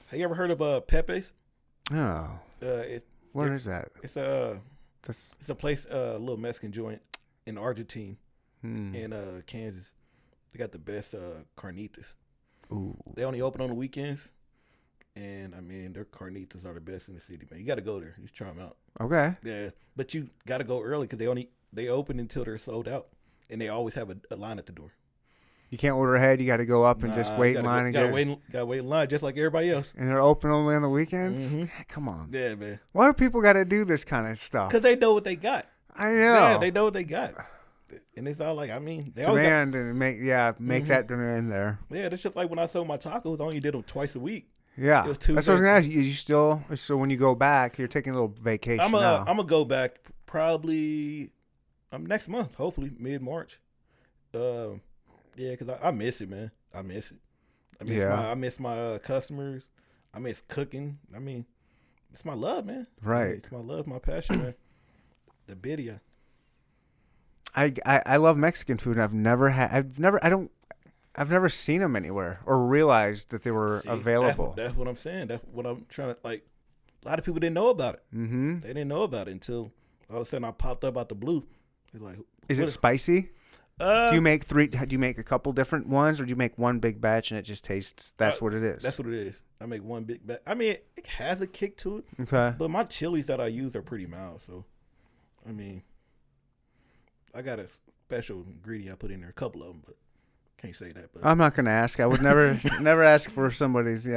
Have you ever heard of Pepe's? Oh. Where is that? It's a place, a little Mexican joint in Argentina, in Kansas. They got the best carnitas. Ooh. They only open on the weekends, and I mean their carnitas are the best in the city, man. You got to go there. You try them out. Okay. Yeah, but you got to go early because they open until they're sold out, and they always have a line at the door. You can't order ahead. You got to go up and just wait in line and get. Gotta wait in line just like everybody else. And they're open only on the weekends. Come on. Yeah, man. Why do people got to do this kind of stuff? Because they know what they got. I know. Yeah, they know what they got. And it's all like, I mean, they always demand and make that dinner in there. Yeah, that's just like when I sold my tacos. I only did them twice a week. Yeah, that's what I was gonna ask you. You still, so when you go back, you're taking a little vacation. I'm gonna go back probably next month, hopefully mid-March. Yeah, because I miss it, man. I miss it. I miss my customers. I miss cooking. I mean, it's my love, man. Right. It's my love, my passion, man. The birria. I love Mexican food. I've never seen them anywhere or realized that they were available. That's what I'm saying. That's what I'm trying to, like, a lot of people didn't know about it. Mm-hmm. They didn't know about it until all of a sudden I popped up out the blue. They're like, is it spicy? Do you make a couple different ones, or do you make one big batch and it just tastes, that's what it is? That's what it is. I make one big batch. I mean, it has a kick to it. Okay. But my chilies that I use are pretty mild, so, I mean, I got a special ingredient I put in there, a couple of them, but can't say that. But I'm not gonna ask. I would never never ask for somebody's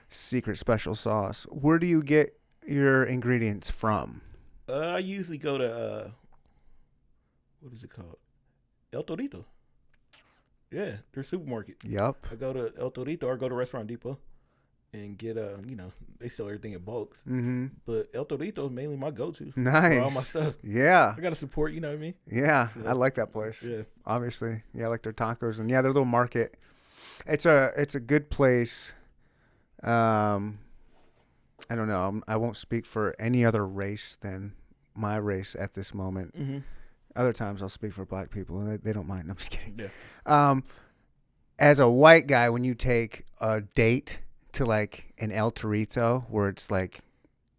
secret special sauce. Where do you get your ingredients from? I usually go to what is it called? El Torito. Yeah, their supermarket. Yep. I go to El Torito or go to Restaurant Depot and get they sell everything in bulks. Mm-hmm. But El Torito is mainly my go-to. Nice. For all my stuff. Yeah. I gotta support, you know what I mean? Yeah, So, I like that place. Yeah. Obviously. Yeah, I like their tacos and their little market. It's a good place. I don't know. I won't speak for any other race than my race at this moment. Mm-hmm. Other times I'll speak for black people and they don't mind. I'm just kidding. Yeah. As a white guy, when you take a date to like an El Torito where it's like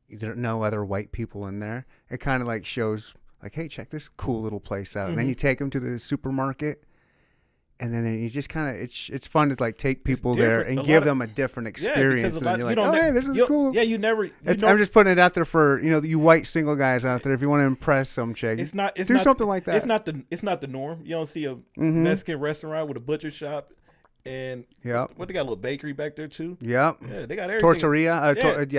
there are no other white people in there, it kind of like shows like, hey, check this cool little place out. And then you take them to the supermarket, and then you just kind of it's fun to like take people there and give them a different experience. And then you're like, oh, hey, this is cool. Yeah, I'm just putting it out there for you white single guys out there. If you want to impress some chick, do something like that. It's not the norm. You don't see a Mexican restaurant with a butcher shop. And what they got, a little bakery back there too. Yep. Yeah, they got everything.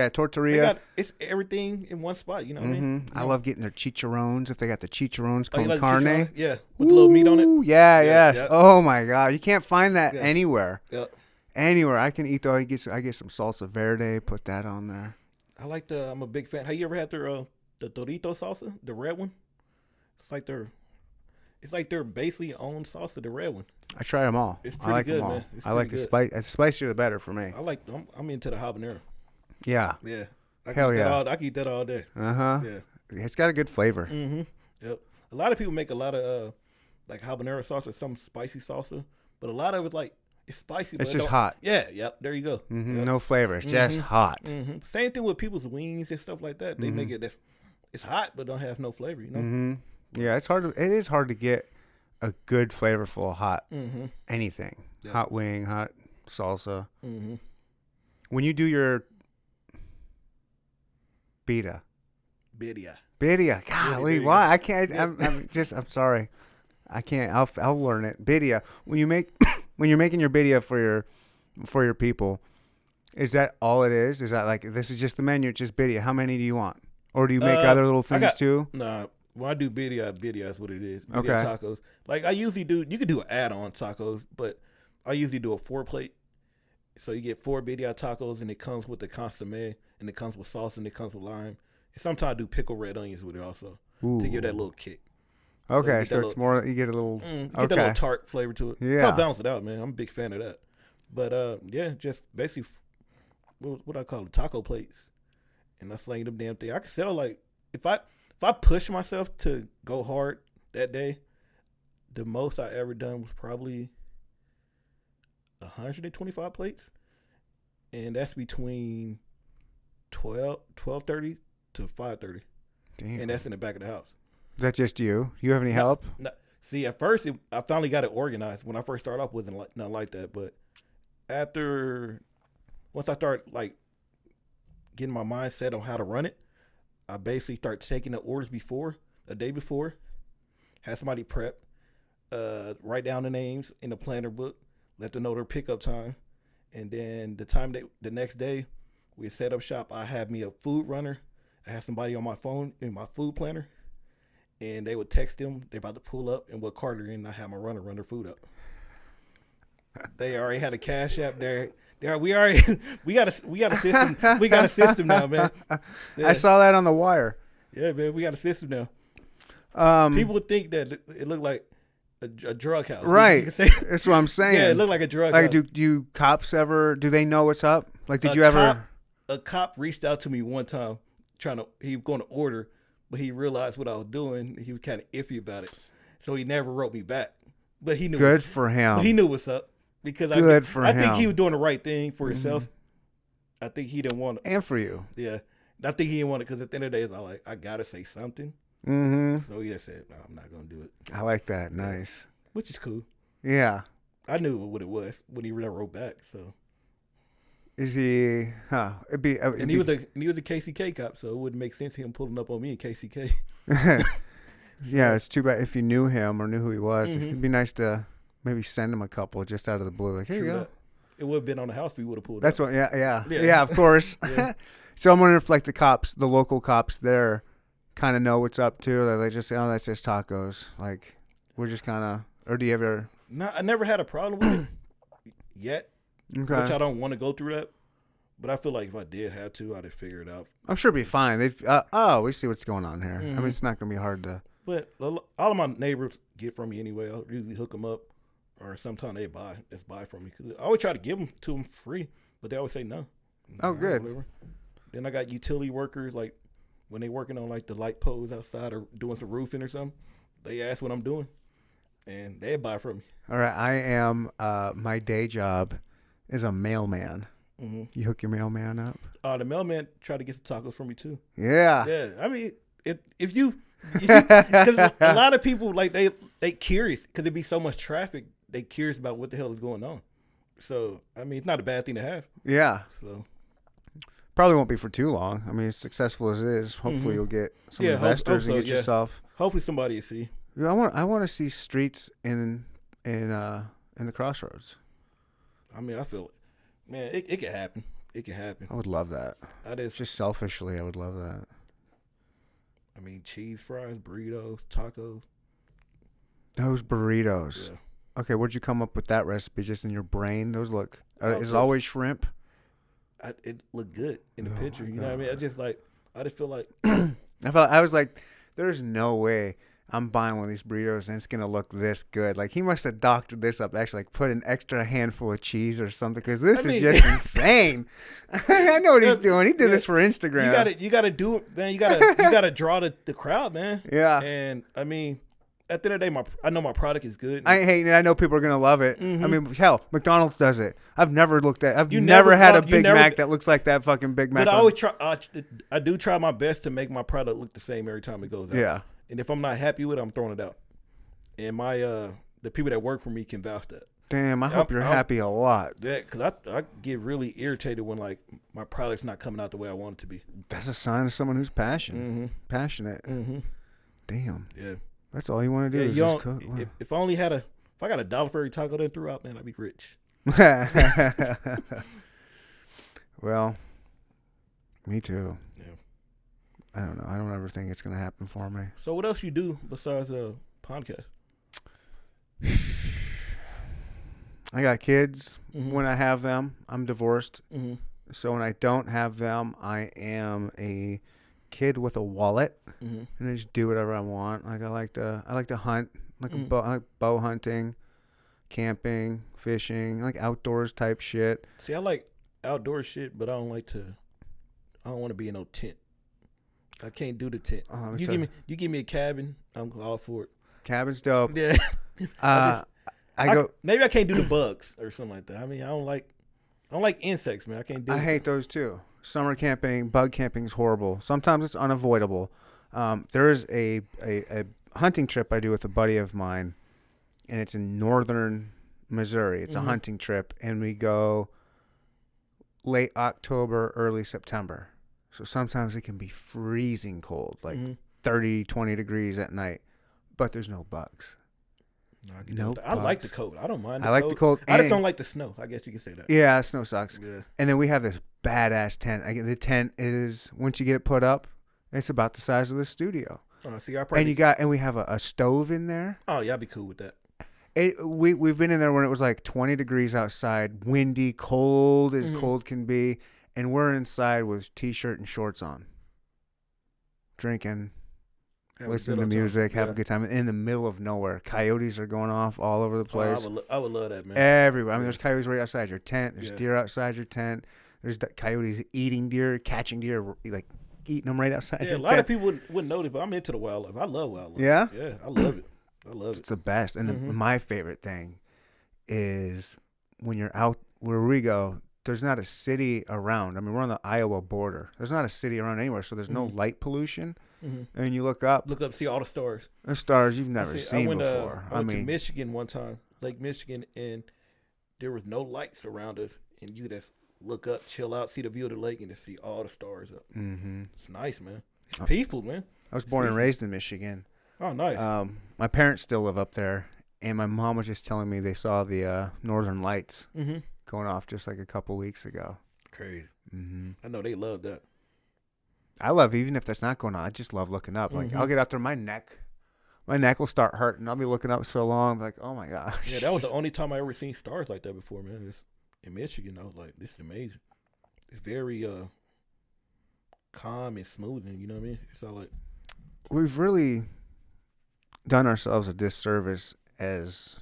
Tortilla. It's everything in one spot. You know what I mean? I love getting their chicharrones if they got the chicharrones con like carne. Chicharron? Yeah, with the little meat on it. Yeah, yes. Yeah. Oh my God, you can't find that anywhere. Yeah. Anywhere I can eat though, I get some salsa verde. Put that on there. I'm a big fan. Have you ever had the Dorito salsa, the red one? It's like their basically own salsa, the red one. I try them all. It's I like good, them all. man. I like the spice. The spicier the better for me. I'm into the habanero. Yeah. Yeah. I can eat that all day. Yeah. It's got a good flavor. Mm-hmm. Yep. A lot of people make a lot of like habanero sauce or some spicy salsa, but a lot of it's like it's spicy. It's just hot. Yeah. Yep. There you go. Mm-hmm. Yep. No flavor. It's just hot. Mm-hmm. Same thing with people's wings and stuff like that. They make it it's hot but don't have no flavor. You know. Mm-hmm. Yeah. It is hard to get a good flavorful hot anything. Yeah. Hot wing, hot salsa. Mm-hmm. When you do your birria. Golly, why? I can't. I'm sorry. I can't. I'll learn it. Birria. When you're making your birria for your people, is that all it is? Is that like this is just the menu? It's just birria. How many do you want? Or do you make other little things too? Nah. When I do birria is what it is. Birria okay. Tacos. Like I usually do. You could do an add-on tacos, but I usually do a 4-plate. So you get 4 birria tacos, and it comes with the consomme, and it comes with sauce, and it comes with lime. And sometimes I do pickled red onions with it also to give that little kick. Okay, so it's more you get a little that little tart flavor to it. Yeah, I'll balance it out, man. I'm a big fan of that. But just basically what I call it, taco plates, and I slang them damn thing. I can sell like if I push myself to go hard that day, the most I ever done was probably 125 plates, and that's between 12:30 to 5:30. Damn. And that's in the back of the house. Is that just you? You have any help? No. See, at first I finally got it organized. When I first started off, wasn't nothing like that. But once I start like getting my mindset on how to run it, I basically start taking the orders a day before, have somebody prep, write down the names in the planner book, let them know their pickup time, and then the next day, we set up shop. I had me a food runner. I had somebody on my phone in my food planner, and they would text them. They're about to pull up, and what cart they're in. I had my runner run their food up. They already had a cash app there. We got a system. We got a system now, man. Yeah. I saw that on the wire. Yeah, man, we got a system now. People would think that it looked like a drug house. Right. That's what I'm saying. Yeah, it looked like a drug house. Like, do cops ever? Do they know what's up? Like, did you ever? A cop reached out to me one time, he was going to order, but he realized what I was doing. He was kind of iffy about it, so he never wrote me back. But he knew. Good for him. He knew what's up. Because I think he was doing the right thing for himself. I think he didn't want it. And for you. Yeah. I think he didn't want it because at the end of the day, I got to say something. Mm-hmm. So he just said, no, I'm not going to do it. I like that. Nice. Which is cool. Yeah. I knew what it was when he never wrote back. So. Is he? Huh. He was a KCK cop, so it wouldn't make sense him pulling up on me in KCK. Yeah, it's too bad if you knew him or knew who he was. It'd be nice to maybe send him a couple just out of the blue. Like, here you go. It would have been on the house if we would have pulled That's up. What, yeah, of course. Yeah. So I'm wondering if, like, the local cops there kind of know what's up, too. Or they just say, oh, that's just tacos. Like, we're just kind of, or do you ever? No, I never had a problem with it yet, which I don't want to go through that. But I feel like if I did have to, I'd have figured it out. I'm sure it'd be fine. We see what's going on here. I mean, it's not going to be hard to. But all of my neighbors get from me anyway. I'll usually hook them up. Or sometimes they buy from me. Cause I always try to give them to them free, but they always say no. Oh, good. Whatever. Then I got utility workers, like when they working on like the light poles outside or doing some roofing or something, they ask what I'm doing, and they buy from me. All right, I am. My day job is a mailman. Mm-hmm. You hook your mailman up? The mailman tried to get some tacos from me too. Yeah. Yeah. I mean, if you because a lot of people like they curious because there be so much traffic. They curious about what the hell is going on. So, I mean, it's not a bad thing to have. Yeah. So, probably won't be for too long. I mean, as successful as it is, hopefully you'll get some investors and get yourself. Hopefully somebody will see. Yeah, I want to see streets in the crossroads. I mean, I feel it. Man, it can happen. It can happen. I would love that. Just selfishly, I would love that. I mean, cheese fries, burritos, tacos. Those burritos. Yeah. Okay, where'd you come up with that recipe? Just in your brain? Those look. Is it always shrimp? It looked good in the picture. You know what I mean? I just feel like. I was like, there's no way I'm buying one of these burritos and it's gonna look this good. Like, he must have doctored this up. Actually, like, put an extra handful of cheese or something because this is just insane. I know what he's doing. He did this for Instagram. You gotta do it, man. You gotta draw the crowd, man. Yeah. And I mean, at the end of the day, I know my product is good. I know people are gonna love it. Mm-hmm. I mean, hell, McDonald's does it. I've never had a Big Mac that looks like that fucking Big Mac. But I always try. I do try my best to make my product look the same every time it goes out. Yeah. And if I'm not happy with it, I'm throwing it out. And my the people that work for me can vouch that. Damn, I hope you're happy a lot. Yeah, because I get really irritated when like my product's not coming out the way I want it to be. That's a sign of someone who's passionate. Mm-hmm. Damn. Yeah. That's all you want to do is just cook. Wow. If I only had if I got $1 for every taco they threw out, man, I'd be rich. Well, me too. Yeah. I don't know. I don't ever think it's going to happen for me. So what else you do besides podcast? I got kids when I have them. I'm divorced. Mm-hmm. So when I don't have them, I am a kid with a wallet, and I just do whatever I want. Like I like to hunt, like I like bow hunting, camping, fishing, like outdoors type shit. See, I like outdoor shit, but I don't want to be in no tent. I can't do the tent. You give me a cabin, I'm all for it. Cabin's dope. Yeah. Maybe I can't do the bugs or something like that. I mean, I don't like insects, man. I can't do it. I hate those too. Summer camping, bug camping is horrible. Sometimes it's unavoidable. There is a hunting trip I do with a buddy of mine, and it's in northern Missouri. It's a hunting trip, and we go late October, early September. So sometimes it can be freezing cold, like 30, 20 degrees at night, but there's no bugs. No, I like the cold. I don't mind the I like cold. the cold. I just don't like the snow. I guess you can say that. Yeah, snow sucks. Yeah. And then we have this badass tent. The tent is, once you get it put up, it's about the size of the studio. Oh, see, and we have a stove in there. Oh, yeah, I'd be cool with that. We've been in there when it was like 20 degrees outside, windy, cold as cold can be, and we're inside with t-shirt and shorts on, drinking, listening to music, have a good time in the middle of nowhere. Coyotes are going off all over the place. I would love that, man. Everywhere. I mean, there's coyotes right outside your tent. There's deer outside your tent. There's coyotes eating deer, catching deer, like eating them right outside your tent. Yeah, a lot of people wouldn't know this, but I'm into the wildlife. I love wildlife. Yeah? Yeah, I love it. I love it. It's the best. And my favorite thing is when you're out where we go, there's not a city around. I mean, we're on the Iowa border. There's not a city around anywhere, so there's no light pollution. And you look up, see all the stars. The stars you've never seen before. I went to Michigan one time, Lake Michigan, and there was no lights around us. And you just look up, chill out, see the view of the lake, and just see all the stars up. It's nice, man. It's peaceful, man. I was born and raised in Michigan. Oh, nice. My parents still live up there, and my mom was just telling me they saw the Northern Lights going off just like a couple weeks ago. Crazy. I know they love that. I love, even if that's not going on, I just love looking up. Like, I'll get out there, my neck will start hurting. I'll be looking up so long, like, oh my gosh. Yeah, that was the only time I ever seen stars like that before, man. It's in Michigan. I was like, this is amazing. It's very calm and smooth, and you know what I mean? It's all like, we've really done ourselves a disservice as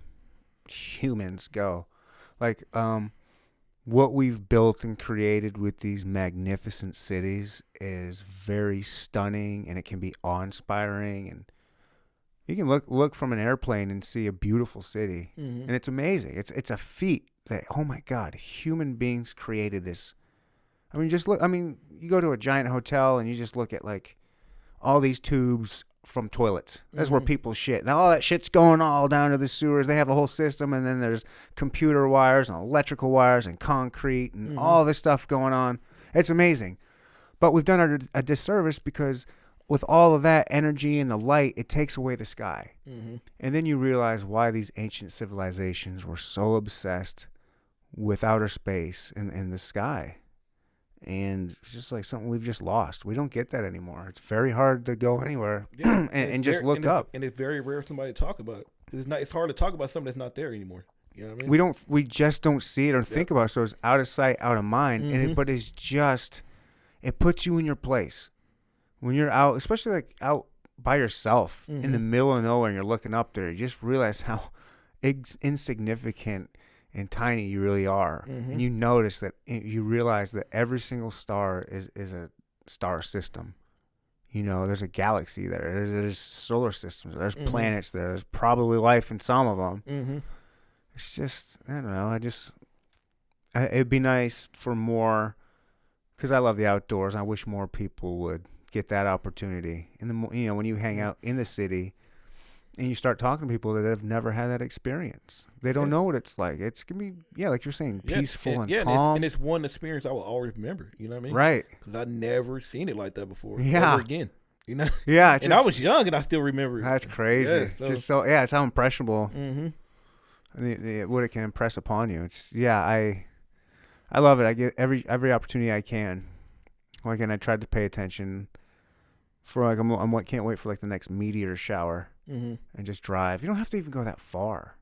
humans go. Like, what we've built and created with these magnificent cities is very stunning, and it can be awe-inspiring. And you can look from an airplane and see a beautiful city, and it's amazing. It's a feat that, oh my God, human beings created this. I mean, just look. I mean, you go to a giant hotel and you just look at like all these tubes from toilets. That's where people shit. Now all that shit's going all down to the sewers. They have a whole system, and then there's computer wires and electrical wires and concrete and all this stuff going on. It's amazing. But we've done a disservice because with all of that energy and the light, it takes away the sky. And then you realize why these ancient civilizations were so obsessed with outer space and the sky. And it's just like something we've just lost. We don't get that anymore. It's very hard to go anywhere and just look up. And it's very rare for somebody to talk about it. It's hard to talk about something that's not there anymore. You know what I mean? We just don't see it or think about it. So it's out of sight, out of mind. But it's just, it puts you in your place. When you're out, especially like out by yourself in the middle of nowhere and you're looking up there, you just realize how insignificant and tiny you really are. And you notice that, you realize that every single star is a star system. You know, there's a galaxy there. There's solar systems. There's planets there. There's probably life in some of them. It's just, I don't know. It'd be nice for more, because I love the outdoors. I wish more people would get that opportunity. And when you hang out in the city, and you start talking to people that have never had that experience. They don't know what it's like. It's going to be, like you're saying, peaceful and calm. And it's one experience I will always remember. You know what I mean? Right. Because I've never seen it like that before. Yeah. Ever again. You know? Yeah. And I was young and I still remember it. That's crazy. Yeah, it's how impressionable. I mean, what it can impress upon you. I love it. I get every opportunity I can. Like, and I tried to pay attention for I can't wait for like the next meteor shower. And just drive. You don't have to even go that far.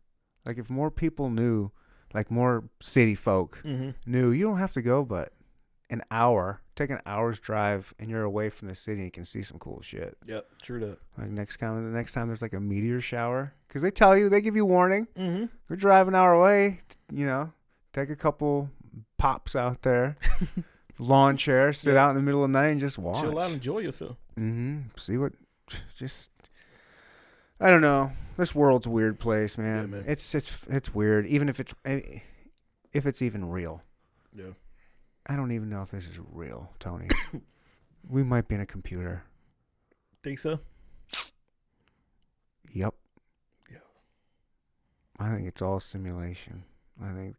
Like, if more people knew, like more city folk knew, you don't have to go but an hour. Take an hour's drive and you're away from the city and you can see some cool shit. Yep, true that. Like the next time there's like a meteor shower, because they give you warning. Go drive an hour away, take a couple pops out there, lawn chair, sit out in the middle of the night and just watch. Chill out and enjoy yourself. See what, I don't know. This world's a weird place, man. Yeah, man. It's weird, even if it's even real. Yeah. I don't even know if this is real, Tony. We might be in a computer. Think so? Yep. Yeah. I think it's all simulation. I think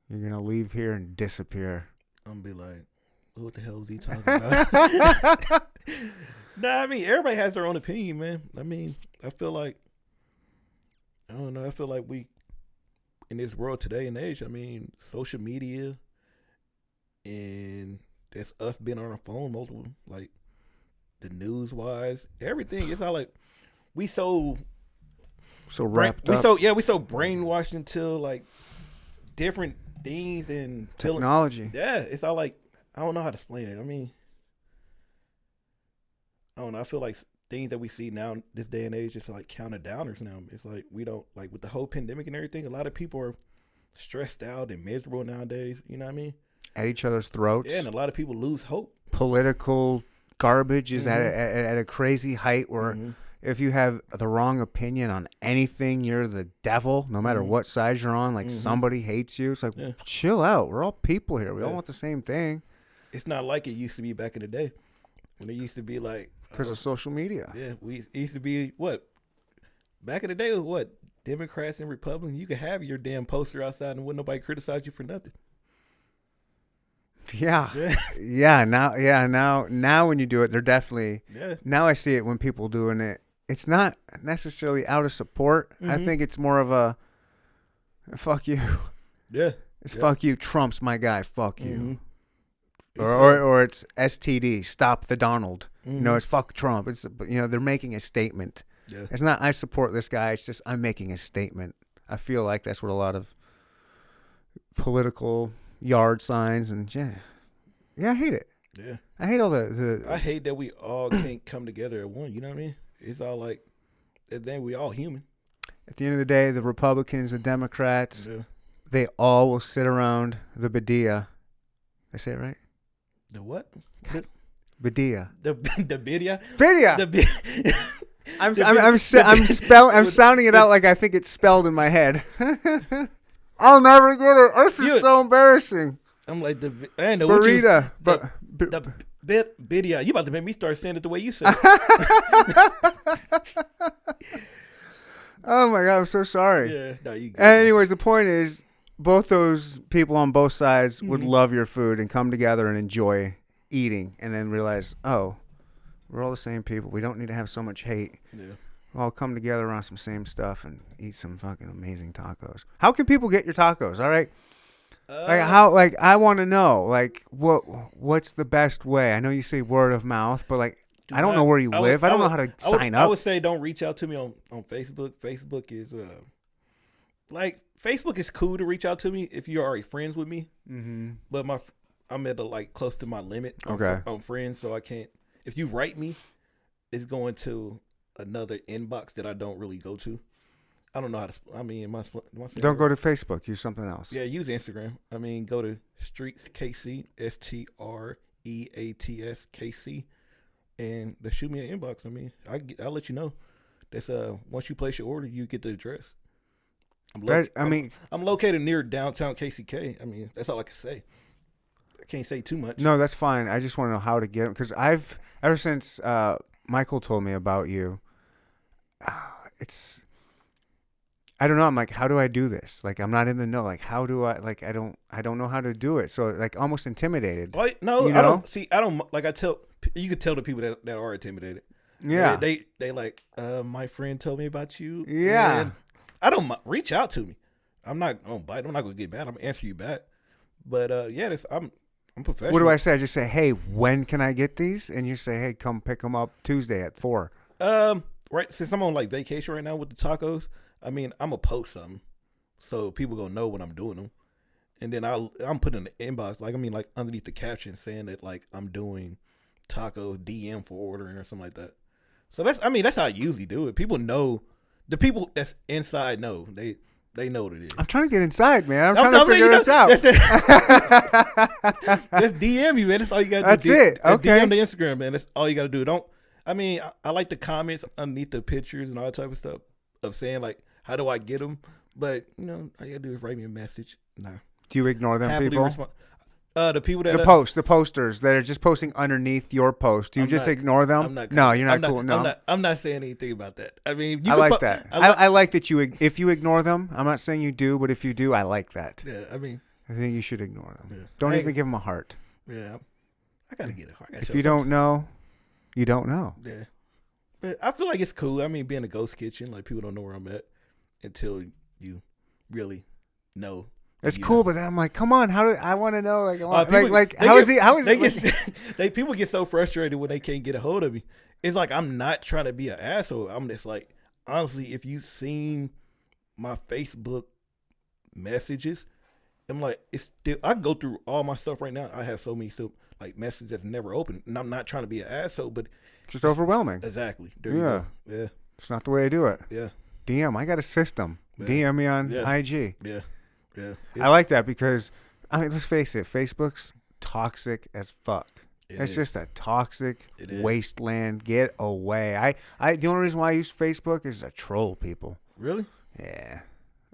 you're gonna leave here and disappear. I'm gonna be like, what the hell is he talking about? Nah, I mean, everybody has their own opinion, man. I mean, I feel like I don't know. I feel like we in this world today and age. I mean, social media, and that's us being on our phone multiple, like the news wise, everything. It's all like we so wrapped we up. we so brainwashed into like different things and Technology. Yeah, it's all like I don't know how to explain it. I mean, I don't know. I feel like things that we see now this day and age is like counter downers now. It's like we don't like with the whole pandemic and everything. A lot of people are stressed out and miserable nowadays. You know what I mean? At each other's throats. Yeah, and a lot of people lose hope. Political garbage is Mm-hmm. at a crazy height where if you have the wrong opinion on anything, you're the devil, no matter what side you're on. Like somebody hates you. It's like, chill out. We're all people here. We all want the same thing. It's not like it used to be back in the day when it used to be like. Because of social media. Yeah, it used to be what? Back in the day, what? Democrats and Republicans, you could have your damn poster outside and wouldn't nobody criticize you for nothing. Yeah. Now when you do it, they're definitely. Yeah. Now I see it when people doing it. It's not necessarily out of support. I think it's more of a fuck you. Yeah. It's fuck you. Trump's my guy. Fuck you. Mm-hmm. Or it's STD. Stop the Donald. It's fuck Trump. It's they're making a statement. Yeah. It's not I support this guy. It's just I'm making a statement. I feel like that's what a lot of political yard signs and I hate it. Yeah. I hate all the. I hate that we all can't come together at one. You know what I mean? It's all like, and then we all human. At the end of the day, the Republicans, the Democrats, they all will sit around the Badia. Did I say it right? The what? Badia. The Badia. Badia. The I'm sounding it out like I think it's spelled in my head. I'll never get it. This is so embarrassing. I'm like I didn't know Burrito. The Badia. You about to make me start saying it the way you say it. Oh my God, I'm so sorry. Yeah. No, you good. Anyways, the point is, both those people on both sides would love your food and come together and enjoy eating, and then realize, oh, we're all the same people. We don't need to have so much hate. Yeah. We'll all come together around some same stuff and eat some fucking amazing tacos. How can people get your tacos? All right. I want to know, what's the best way? I know you say word of mouth, but I don't know where you live. I don't know how to sign up. I would say don't reach out to me on Facebook. Facebook is Facebook is cool to reach out to me if you're already friends with me. Mm-hmm. But I'm at close to my limit on friends, so I can't. If you write me, it's going to another inbox that I don't really go to. I don't know how to. I mean, don't go to Facebook. Use something else. Yeah, use Instagram. I mean, go to streatskc, STREATSKC, and they shoot me an inbox. I mean, I'll let you know. That's once you place your order, you get the address. I'm located near downtown KCK. I mean, that's all I can say. I can't say too much. No, that's fine. I just want to know how to get them because ever since Michael told me about you, I don't know. I'm like, how do I do this? I'm not in the know. How do I? I don't know how to do it. So almost intimidated. I don't see. I don't I tell. You could tell the people that are intimidated. Yeah. They my friend told me about you. Yeah. And I don't reach out to me. I'm not gonna bite. I'm not gonna get bad. I'm gonna answer you back. But I'm professional. What do I say? I just say, hey, when can I get these? And you say, hey, come pick them up Tuesday at 4. Right. Since I'm on vacation right now with the tacos, I mean, I'm gonna post something so people gonna know when I'm doing them, and then I'm putting in the inbox underneath the caption saying that I'm doing taco DM for ordering or something like that. So that's how I usually do it. People know, the people that's inside know they know what it is. I'm trying to get inside, man. I'm trying to figure this out. Just DM you, man. That's all you got to do. That's it. Okay. DM the Instagram, man. That's all you got to do. I like the comments underneath the pictures and all that type of stuff of saying how do I get them? But all you gotta do is write me a message. Nah. Do you ignore them people? The people that the posters that are just posting underneath your post. Do you just ignore them? I'm not cool. No, you're not cool. No, I'm not saying anything about that. I mean, I like that. I like that if you ignore them. I'm not saying you do, but if you do, I like that. Yeah, I think you should ignore them. Yeah. Don't even give them a heart. Yeah, I gotta get a heart. If you don't know, you don't know. Yeah, but I feel like it's cool. I mean, being a ghost kitchen, people don't know where I'm at, until you really know. It's you cool, know. but then I'm like, come on, how do I want to know? People get so frustrated when they can't get a hold of me. It's like I'm not trying to be an asshole. I'm just like, honestly, if you've seen my Facebook messages, I'm like, it's still, I go through all my stuff right now. I have so many still like messages that's never opened, and I'm not trying to be an asshole, but just overwhelming. Exactly. There you go. Yeah. It's not the way I do it. Yeah. DM. I got a system. Yeah. DM me on Yeah. IG. Yeah. Yeah. I like that because, I mean, let's face it, Facebook's toxic as fuck. It's just a toxic wasteland. Get away. The only reason why I use Facebook is to troll people. Really? Yeah.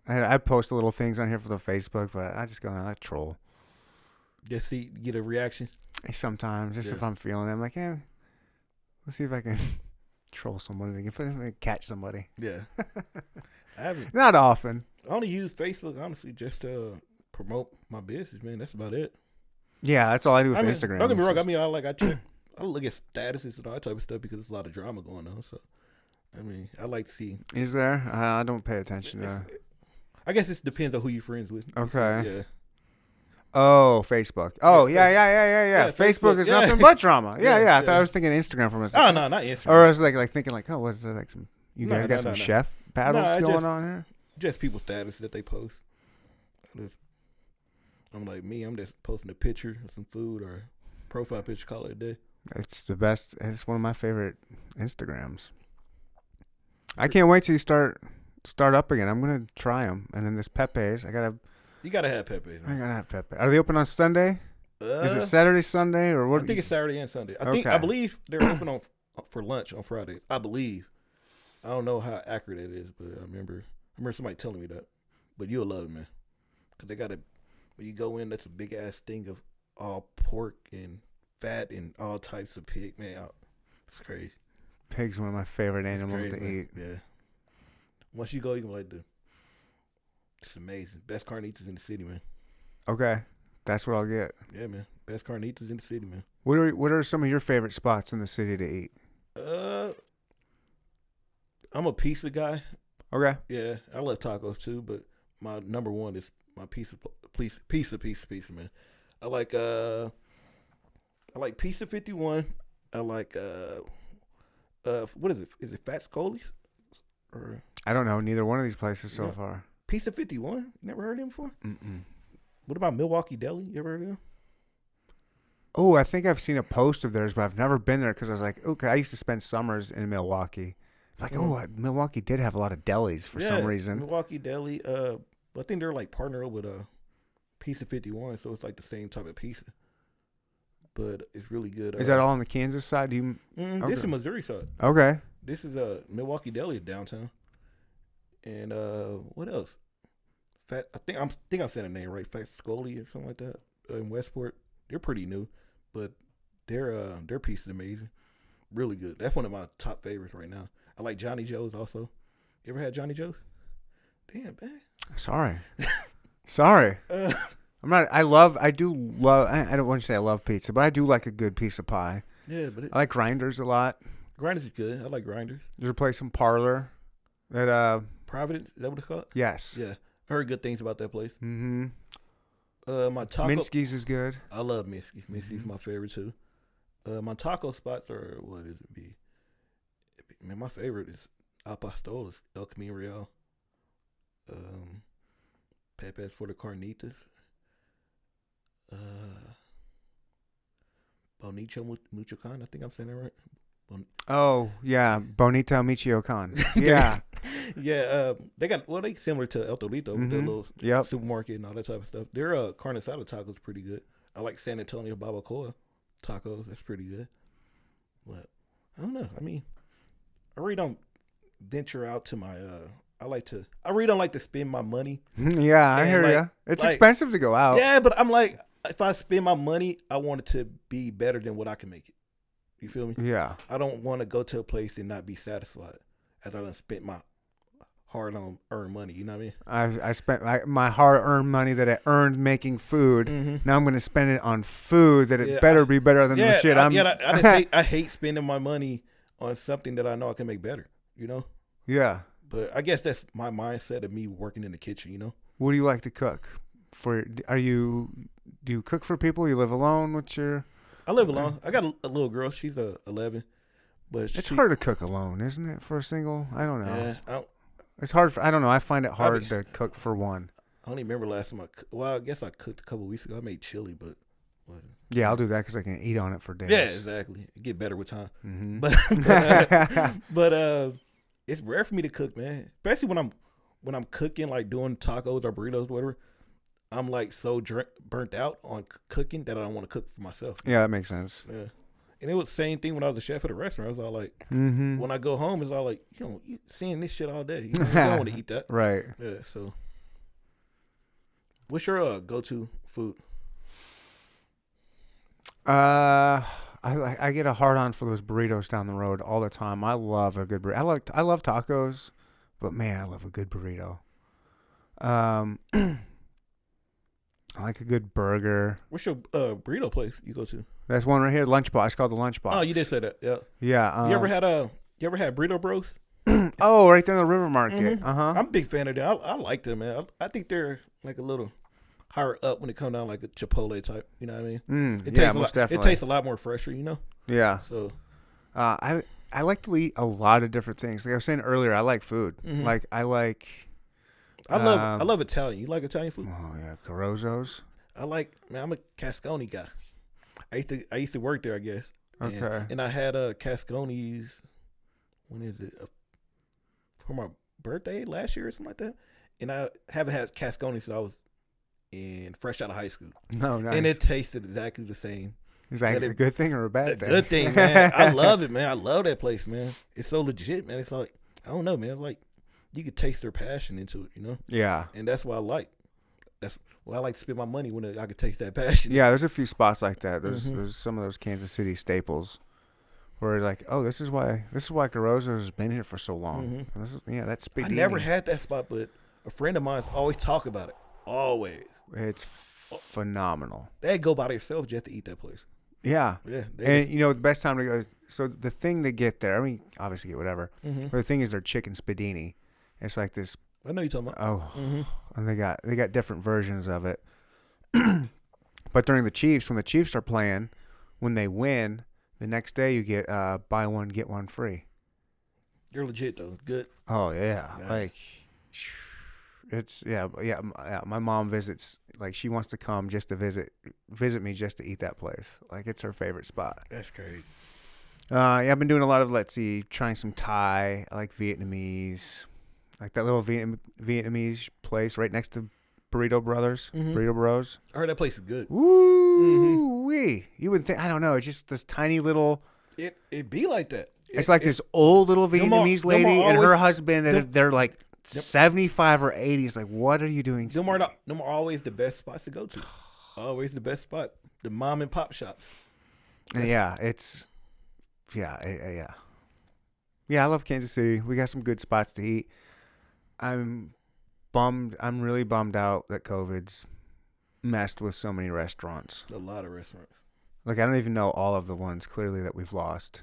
I post little things on here for the Facebook, but I just go and I troll. Just see, get a reaction. Sometimes, just if I'm feeling it, I'm like, let's see if I can troll somebody, if I can catch somebody. Yeah. I haven't. Not often. I only use Facebook, honestly, just to promote my business, man. That's about it. Yeah, that's all I do with Instagram. Don't get me wrong. I mean, I look at statuses and all that type of stuff because there's a lot of drama going on. So, I mean, I like to see. Is there? I don't pay attention to. I guess it depends on who you're friends with. Okay. Yeah. Oh, Facebook. Oh, yeah. Facebook is nothing but drama. Yeah. I thought I was thinking Instagram for a second. Oh, no, not Instagram. Or I was like thinking like, oh, what's that? Like some you guys got some chef battles going on here? Just people's status that they post. I'm like me. I'm just posting a picture of some food or profile picture. Call it a day. It's the best. It's one of my favorite Instagrams. I can't wait till you start up again. I'm gonna try them. And then this Pepe's. You gotta have Pepe's. I gotta have Pepe. Are they open on Sunday? Is it Saturday, Sunday, or what? I think it's Saturday and Sunday. I believe they're open for lunch on Fridays. I believe. I don't know how accurate it is, but I remember somebody telling me that. But you'll love it, man. Because they got when you go in, that's a big ass thing of all pork and fat and all types of pig. Man, it's crazy. Pig's one of my favorite animals to eat. Yeah. Once you go, you can it's amazing. Best carnitas in the city, man. Okay. That's what I'll get. Yeah, man. Best carnitas in the city, man. What are some of your favorite spots in the city to eat? I'm a pizza guy. Okay. Yeah, I love tacos too, but my number one is my pizza, man. I like Pizza 51. I like what is it? Is it Fat Scully's? Or I don't know. Neither one of these places so far. Pizza 51. Never heard of him before? Mm-mm. What about Milwaukee Deli? You ever heard of him? Oh, I think I've seen a post of theirs, but I've never been there because I was like, okay, I used to spend summers in Milwaukee. Like, Milwaukee did have a lot of delis for some reason. Milwaukee Deli. I think they're like partnered with Pizza 51, so it's like the same type of pizza. But it's really good. Is that all on the Kansas side? This is Missouri side. Okay. This is Milwaukee Deli downtown. And what else? I think I'm saying the name right. Fat Scully or something like that in Westport. They're pretty new, but their pizza is amazing. Really good. That's one of my top favorites right now. I like Johnny Joe's also. You ever had Johnny Joe's? Damn, man. Sorry. I'm not. I do love. I don't want to say I love pizza, but I do like a good piece of pie. Yeah, but I like Grinders a lot. Grinders is good. I like Grinders. There's a place in Parlor that Providence, is that what it's called? Yes. Yeah, I heard good things about that place. Mm-hmm. My taco. Minsky's is good. I love Minsky's. Minsky's my favorite too. My taco spots are what is it? Man, my favorite is Al Pastor's, El Camino Real. Pepe's for the Carnitas. Bonicho Muchocan, I think I'm saying that right. Oh yeah, Bonita Michoacan. Yeah, yeah. They similar to El Torito with their little supermarket and all that type of stuff. Their carne asada tacos are pretty good. I like San Antonio Barbacoa tacos. That's pretty good. But I don't know. I mean, I really don't venture out to my. I really don't like to spend my money. Yeah, I hear you. It's expensive to go out. Yeah, but I'm like, if I spend my money, I want it to be better than what I can make it. You feel me? Yeah. I don't want to go to a place and not be satisfied after I done spent my hard-earned money. You know what I mean? I spent my hard-earned money that I earned making food. Mm-hmm. Now I'm going to spend it on food that it better be better than the shit I hate spending my money on something that I know I can make better. You know? Yeah. But I guess that's my mindset of me working in the kitchen, you know? What do you like to cook? Do you cook for people? You live alone? I live alone. I got a little girl. She's 11. But It's hard to cook alone, isn't it, for a single? I don't know. Yeah, It's hard. I don't know. I find it hard to cook for one. I don't even remember last time I guess I cooked a couple weeks ago. I made chili, but Yeah, I'll do that because I can eat on it for days. yeah, exactly. It get better with time. Mm-hmm. But it's rare for me to cook, man. Especially when I'm cooking, like doing tacos or burritos, whatever. I'm like so burnt out on cooking that I don't want to cook for myself. Yeah, that makes sense. Yeah. And it was the same thing when I was a chef at a restaurant. I was all like, Mm-hmm. when I go home, it's all like, you seeing this shit all day. You don't want to eat that. Right. Yeah, so. What's your go-to food? I get a hard-on for those burritos down the road all the time. I love a good burrito. I love tacos, but man, I love a good burrito. I like a good burger. What's your burrito place you go to? There's one right here, Lunchbox. It's called the Lunchbox. Oh, you did say that. Yeah. Yeah. You ever had Burrito Bros? Oh, right there in the River Market. Mhm. Uh-huh. I'm a big fan of that. I like them, man. I think they're like a little higher up when it comes down like a Chipotle type. You know what I mean? Yeah, most definitely. It tastes a lot more fresher, you know. Yeah. So I like to eat a lot of different things. Like I was saying earlier, I like food. Mhm. Like I love Italian. You like Italian food? Oh yeah, Carozzo's. I'm a Cascone guy. I used to work there, I guess. Okay. And I had Cascone's. When is it? For my birthday last year or something like that. And I haven't had Cascone since I was fresh out of high school. No, nice. And it tasted exactly the same. Is that a good thing or a bad thing? Good thing, man. I love it, man. I love that place, man. It's so legit, man. It's like, I don't know, man. Like, you could taste their passion into it, you know? Yeah. And that's what I like. That's why I like to spend my money when I could taste that passion. Yeah, there's a few spots like that. There's Mhm. there's some of those Kansas City staples where like, oh, this is why Carozzo's has been here for so long. Mhm. That's I Spadini. never had that spot, but a friend of mine's always talk about it. Always. It's phenomenal. They go by themselves just to eat that place. Yeah. Yeah. And the best time to go is, so the thing to get there, I mean, obviously get whatever, Mhm. but the thing is their chicken Spadini. It's like this, I know you're talking about. oh, Mhm. and they got different versions of it. But during the Chiefs, when the Chiefs are playing, when they win, the next day you get buy one get one free. You're legit though. Good. Oh yeah, Yeah. like it's yeah. My mom visits, like she wants to come just to visit me just to eat that place. Like it's her favorite spot. That's crazy. Yeah, I've been doing a lot of trying some Thai. I like Vietnamese, like that little Vietnamese place right next to Burrito Brothers, Mhm. Burrito Bros. I heard that place is good. Woo wee! You would think, I don't know. It's just this tiny little. It be like that. It's like this old little Them are- Vietnamese them lady are and her always- husband that they're like 75 or 80. It's like, what are you doing? Them are always the best spots to go to. Always the best spot. The mom and pop shops. And yeah, it's yeah. I love Kansas City. We got some good spots to eat. I'm really bummed out that COVID's messed with so many restaurants. A lot of restaurants. Like I don't even know all of the ones clearly that we've lost,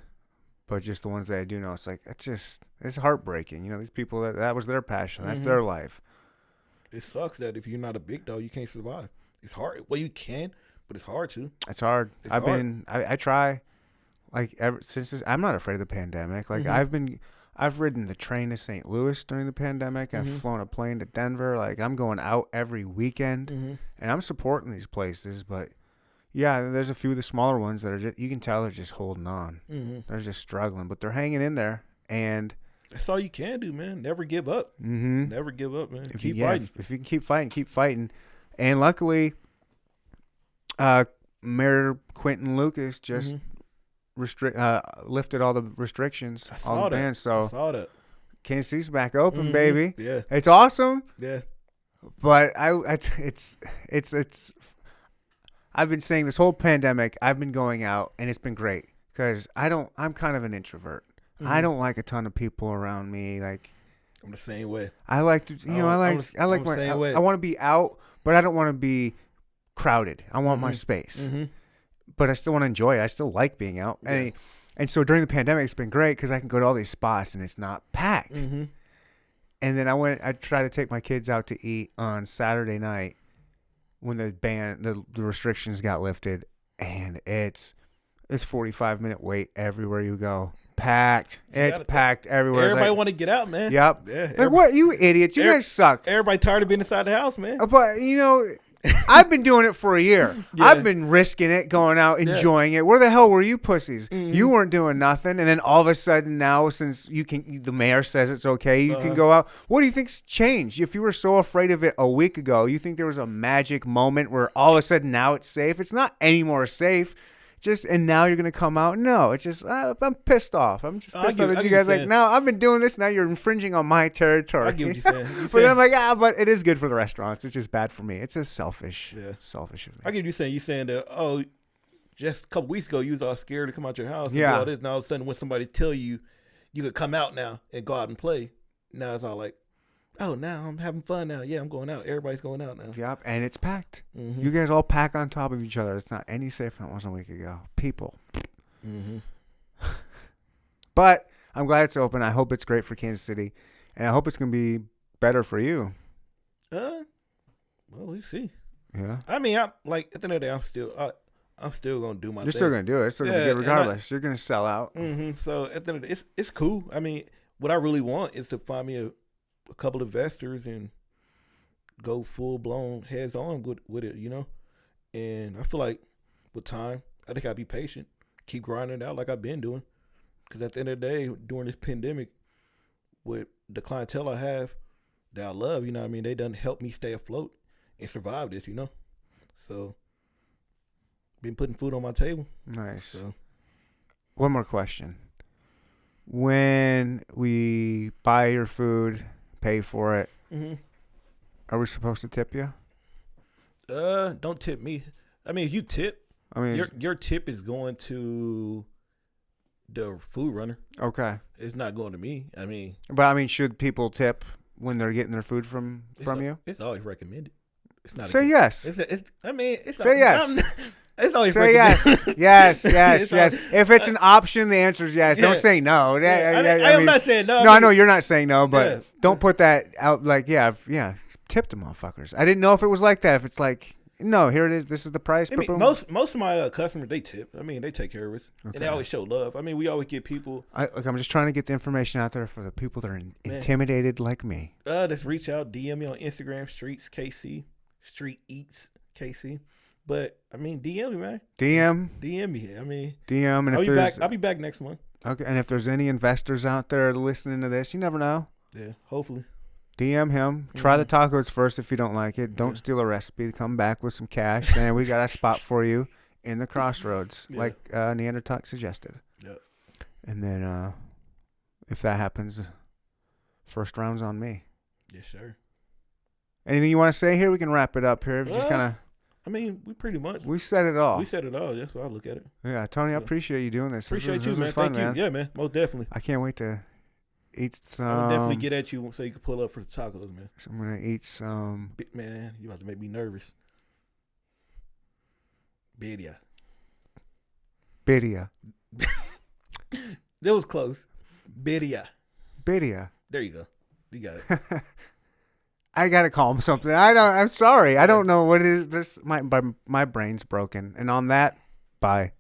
but just the ones that I do know. It's like it's heartbreaking. These people that was their passion. That's their life. It sucks that if you're not a big dog, you can't survive. It's hard. Well, you can, but it's hard to. It's hard. It's I try. Like ever since I'm not afraid of the pandemic. Like I've ridden the train to St. Louis during the pandemic. I've flown a plane to Denver. Like I'm going out every weekend, and I'm supporting these places. But yeah, there's a few of the smaller ones that are you can tell they're just holding on. They're just struggling, but they're hanging in there. And that's all you can do, man. Never give up. Never give up, man. Keep fighting. If you can keep fighting. And luckily, Mayor Quentin Lucas just lifted all the restrictions, all the bans. So I saw that. Kansas City's back open, baby. Yeah, it's awesome. Yeah, but it's I've been saying this whole pandemic, I've been going out, and it's been great because I'm kind of an introvert. I don't like a ton of people around me. Like I'm the same way. I like to, I want to be out, but I don't want to be crowded. I want my space. But I still want to enjoy it. I still like being out. And so during the pandemic, it's been great because I can go to all these spots and it's not packed. And then I tried to take my kids out to eat on Saturday night when the restrictions got lifted, and it's 45-minute wait everywhere you go. Packed. It's packed everywhere. Everybody want to get out, man. Yep. Yeah, like, what? You idiots. You guys suck. Everybody tired of being inside the house, man. But, I've been doing it for a year. Yeah. I've been risking it, going out, enjoying it. Where the hell were you pussies? Mm-hmm. You weren't doing nothing. And then all of a sudden now, since the mayor says it's okay, you can go out. What do you think's changed? If you were so afraid of it a week ago, you think there was a magic moment where all of a sudden now it's safe? It's not any more safe. And now you're going to come out? No, it's just, I'm pissed off. I'm just pissed off that you guys no, I've been doing this. Now you're infringing on my territory. I get what you're saying. But then I'm like, but it is good for the restaurants. It's just bad for me. It's just selfish of me. I get what you're saying. You're saying that, just a couple weeks ago, you was all scared to come out your house. And Yeah. all this. Now all of a sudden when somebody tell you could come out now and go out and play, now it's all like, oh, now I'm having fun now. Yeah, I'm going out. Everybody's going out now. Yep, and it's packed. Mm-hmm. You guys all pack on top of each other. It's not any safer than it was a week ago. People. Mm-hmm. But I'm glad it's open. I hope it's great for Kansas City, and I hope it's going to be better for you. Well, we'll see. Yeah. I mean, at the end of the day, I'm still going to do my thing. You're still going to do it. It's still going to be good regardless. You're going to sell out. Mm-hmm. So at the end of the day, it's cool. I mean, what I really want is to find me a couple of investors and go full blown heads on with it, And I feel like with time, I think I'll be patient, keep grinding it out like I've been doing. Because at the end of the day, during this pandemic, with the clientele I have that I love, they done help me stay afloat and survive this, So, been putting food on my table. Nice. So. One more question. When we buy your food, pay for it, are we supposed to tip you? Don't tip me. I mean, if you tip, your tip is going to the food runner. Okay. It's not going to me. But should people tip when they're getting their food from you? It's always recommended. It's not. Say yes. It's say not, yes. It's always say recommended. yes. Yes. If it's an option, the answer is yes. Yeah. Don't say no. I'm not saying no. No, I know you're not saying no, but don't put that out like, tip the motherfuckers. I didn't know if it was like that. If it's like, no, here it is. This is the price. Most of my customers, they tip. They take care of us. Okay. And they always show love. We always get people. I'm just trying to get the information out there for the people that are intimidated like me. Just reach out, DM me on Instagram, streatskc, street eats KC. But DM me, man. DM me. DM, and I'll be back next month. Okay, and if there's any investors out there listening to this, you never know. Yeah, hopefully. DM him. Try the tacos first if you don't like it. Don't steal a recipe. Come back with some cash, and we got a spot for you in the crossroads, like Neanderthal suggested. Yep. And then, if that happens, first round's on me. Yes, sir. Anything you want to say here? We can wrap it up here. Just kind of. We pretty much. We said it all. That's how I look at it. Yeah, Tony, I appreciate you doing this. Appreciate you, man. This was fun, Thank you. Yeah, man. Most definitely. I can't wait to eat some. I'll definitely get at you so you can pull up for the tacos, man. So I'm going to eat some. Man, you about to make me nervous. Birria. That was close. Birria. There you go. You got it. I gotta call him something. I'm sorry. I don't know what it is. My brain's broken. And on that, bye.